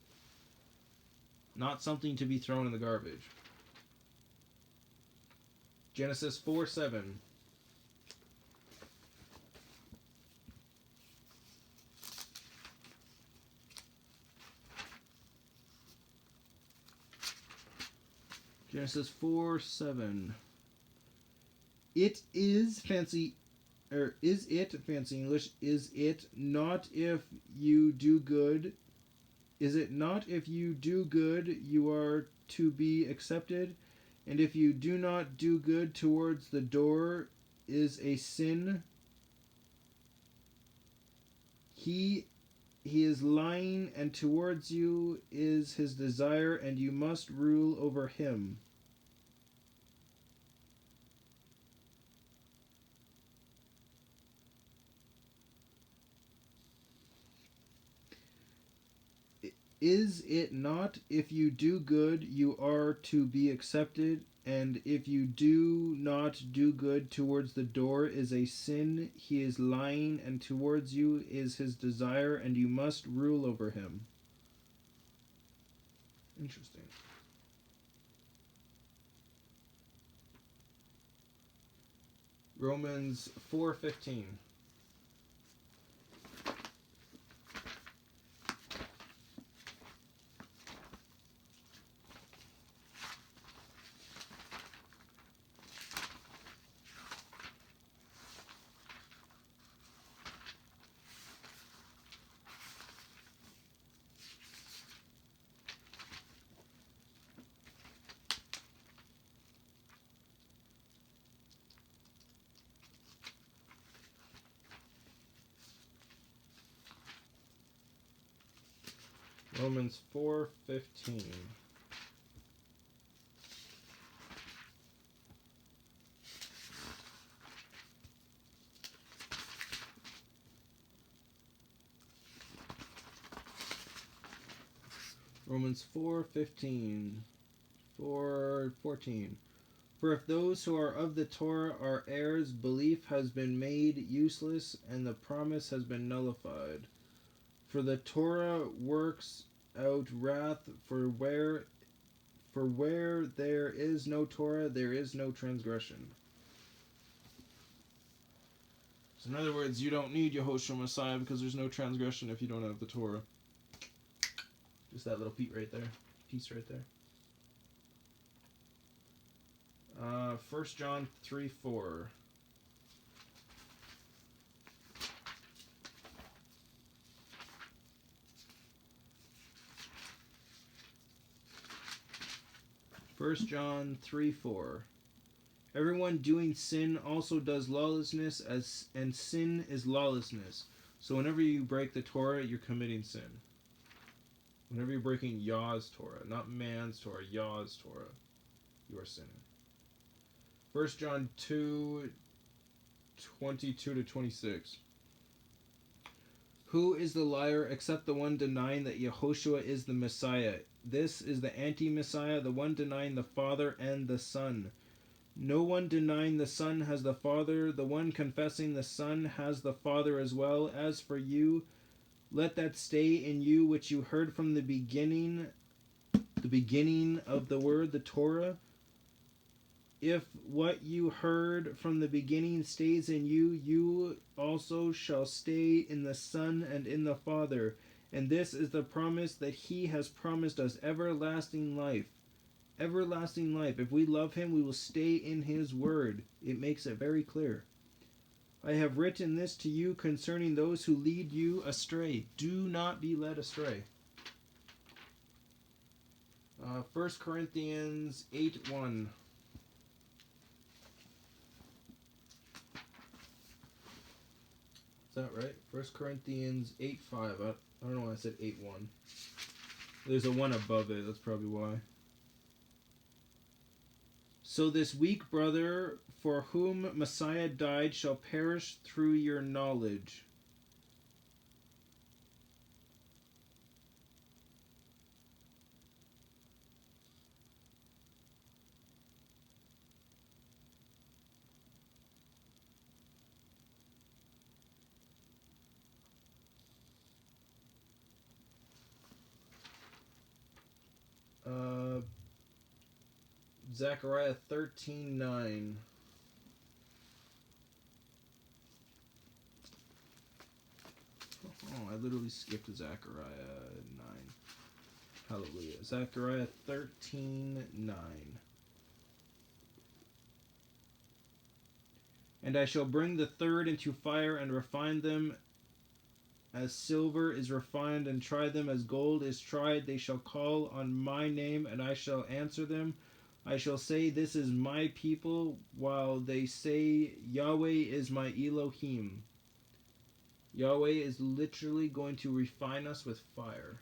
Not something to be thrown in the garbage. Genesis 4:7. Genesis 4:7. It is fancy English, is it not if you do good? Is it not if you do good you are to be accepted? And if you do not do good towards the door is a sin. He is lying, and towards you is his desire, and you must rule over him. Is it not if you do good you are to be accepted, and if you do not do good towards the door is a sin? He is lying, and towards you is his desire, and you must rule over him. Interesting. Romans 4:15. Romans 4:15. Romans 4:15. 4:14. For if those who are of the Torah are heirs, belief has been made useless, and the promise has been nullified. For the Torah works out wrath, for where there is no Torah, there is no transgression. So in other words, you don't need Yahoshua Messiah because there's no transgression if you don't have the Torah. Just that little piece right there. 1 John 3:4. First John 3:4. Everyone doing sin also does lawlessness, and sin is lawlessness. So whenever you break the Torah, you're committing sin. Whenever you're breaking Yah's Torah, not man's Torah, Yah's Torah, you are sinning. 1 John 2:22-26. Who is the liar except the one denying that Yahoshua is the Messiah? This is the anti-Messiah, the one denying the Father and the Son. No one denying the Son has the Father. The one confessing the Son has the Father as well. As for you, let that stay in you which you heard from the beginning of the word, the Torah. If what you heard from the beginning stays in you, you also shall stay in the Son and in the Father. And this is the promise that he has promised us, everlasting life. Everlasting life. If we love him, we will stay in his word. It makes it very clear. I have written this to you concerning those who lead you astray. Do not be led astray. 1 Corinthians 8:1. Is that right? 1 Corinthians 8:5. I don't know why I said 8:1. There's a 1 above it. That's probably why. So this weak brother for whom Messiah died shall perish through your knowledge. Zechariah 13:9. Oh, I literally skipped Zechariah 9. Hallelujah. Zechariah 13:9. And I shall bring the third into fire and refine them as silver is refined, and try them as gold is tried. They shall call on my name, and I shall answer them. I shall say, this is my people, while they say, Yahweh is my Elohim. Yahweh is literally going to refine us with fire.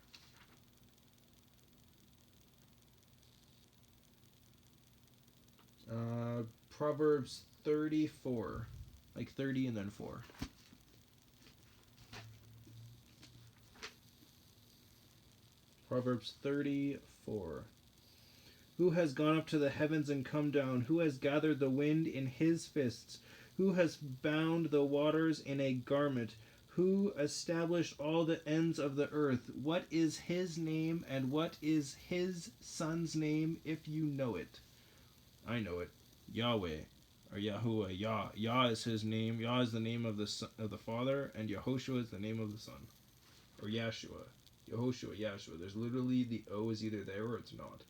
Proverbs 34. Like 30 and then 4. Proverbs 34. Who has gone up to the heavens and come down? Who has gathered the wind in his fists? Who has bound the waters in a garment? Who established all the ends of the earth? What is his name, and what is his son's name, if you know it? I know it. Yahweh, or Yahuwah, Yah. Yah is his name. Yah is the name of the Father, and Yahoshua is the name of the Son. Or Yahshua. Yahoshua, Yahshua. There's literally the O is either there or it's not.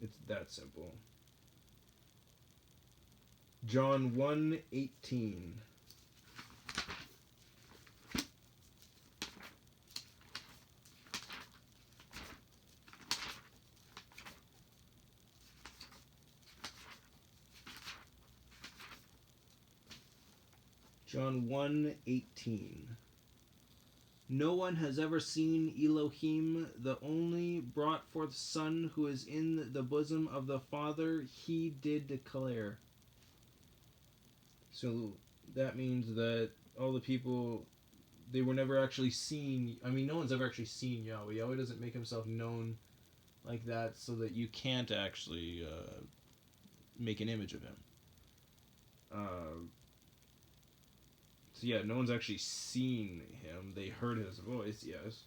It's that simple. John 1:18. John 1:18. No one has ever seen Elohim, the only brought forth Son who is in the bosom of the Father, he did declare. So that means that all the people, they were never actually seen. I mean, no one's ever actually seen Yahweh. Yahweh doesn't make himself known like that so that you can't actually make an image of him. So yeah, no one's actually seen him. They heard his voice, yes.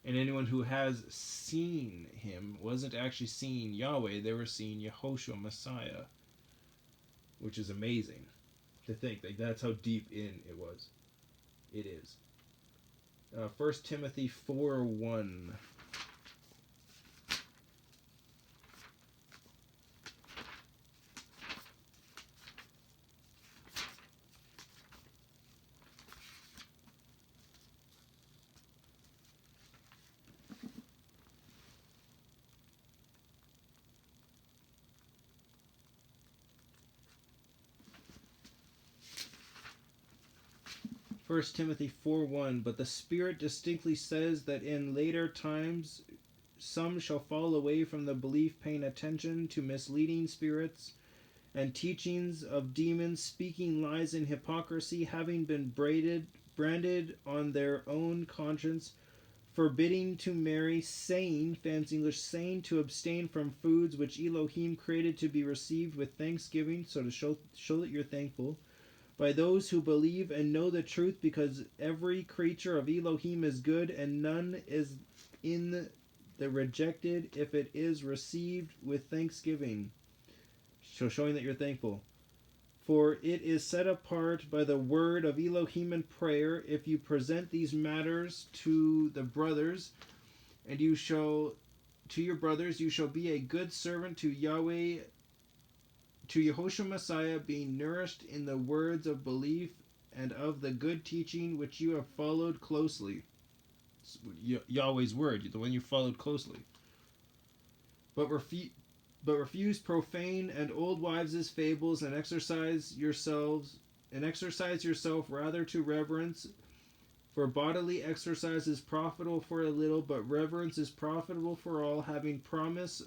And anyone who has seen him wasn't actually seeing Yahweh. They were seeing Yahoshua Messiah, which is amazing. To think like that's how deep in it was. It is. 1 Timothy 4:1. First Timothy 4:1. But the Spirit distinctly says that in later times some shall fall away from the belief, paying attention to misleading spirits and teachings of demons, speaking lies in hypocrisy, having been branded on their own conscience, forbidding to marry, saying, fancy English, saying to abstain from foods which Elohim created to be received with thanksgiving, so to show that you're thankful, by those who believe and know the truth, because every creature of Elohim is good, and none is in the rejected if it is received with thanksgiving. So showing that you're thankful. For it is set apart by the word of Elohim and prayer, if you present these matters to the brothers, and you shall to your brothers, you shall be a good servant to YahWeh, to Yahoshua Messiah, being nourished in the words of belief and of the good teaching which you have followed closely. Yahweh's word, the one you followed closely. But refuse profane and old wives' fables, and exercise yourself rather to reverence. For bodily exercise is profitable for a little, but reverence is profitable for all, having promise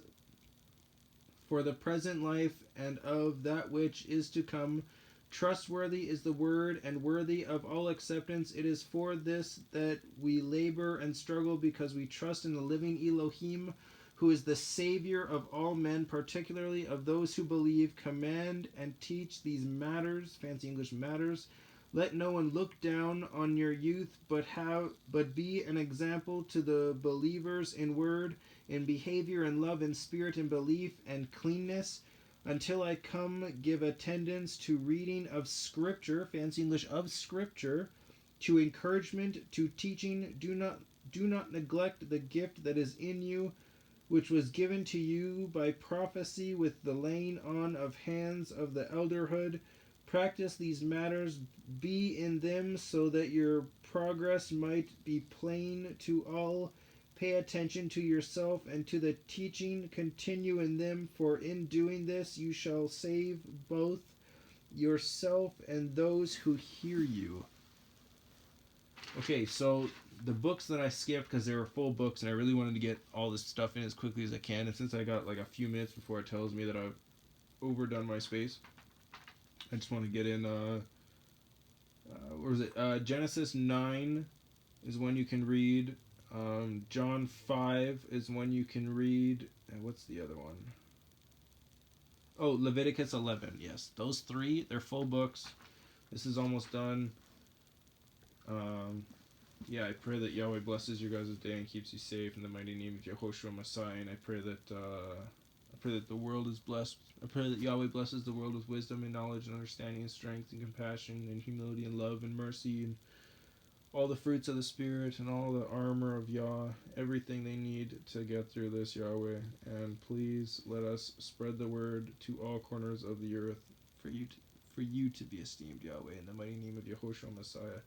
for the present life and of that which is to come. Trustworthy is the word, and worthy of all acceptance. It is for this that we labor and struggle, because we trust in the living Elohim, who is the Savior of all men, particularly of those who believe. Command and teach these matters, fancy English matters. Let no one look down on your youth, but be an example to the believers in word, in behavior, in love, in spirit, in belief, and cleanness. Until I come, give attendance to reading of Scripture, fancy English of Scripture, to encouragement, to teaching. Do not neglect the gift that is in you, which was given to you by prophecy with the laying on of hands of the elderhood. Practice these matters, be in them, so that your progress might be plain to all. Pay attention to yourself and to the teaching. Continue in them, for in doing this you shall save both yourself and those who hear you. Okay, so the books that I skipped because they were full books and I really wanted to get all this stuff in as quickly as I can, and since I got like a few minutes before it tells me that I've overdone my space, I just want to get in what was it? Genesis 9 is one you can read. John 5 is one you can read. And what's the other one? Oh, Leviticus 11. Yes, those three, they're full books. This is almost done. Yeah, I pray that YahWeh blesses your guys' day and keeps you safe in the mighty name of Yahoshua Messiah. And I pray that the world is blessed. I pray that YahWeh blesses the world with wisdom and knowledge and understanding and strength and compassion and humility and love and mercy and all the fruits of the Spirit and all the armor of Yah, everything they need to get through this, YahWeh. And please let us spread the word to all corners of the earth for you to be esteemed, YahWeh, in the mighty name of Yahoshua Messiah.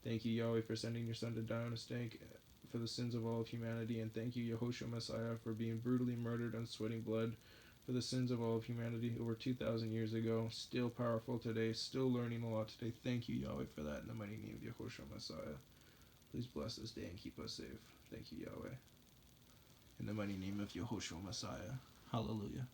Thank you, YahWeh, for sending your Son to die on a stake for the sins of all of humanity. And thank you, Yahoshua Messiah, for being brutally murdered and sweating blood for the sins of all of humanity over 2,000 years ago. Still powerful today, still learning a lot today. Thank you, YahWeh, for that in the mighty name of Yahoshua Messiah. Please bless this day and keep us safe. Thank you, YahWeh. In the mighty name of Yahoshua Messiah. HalleluYah.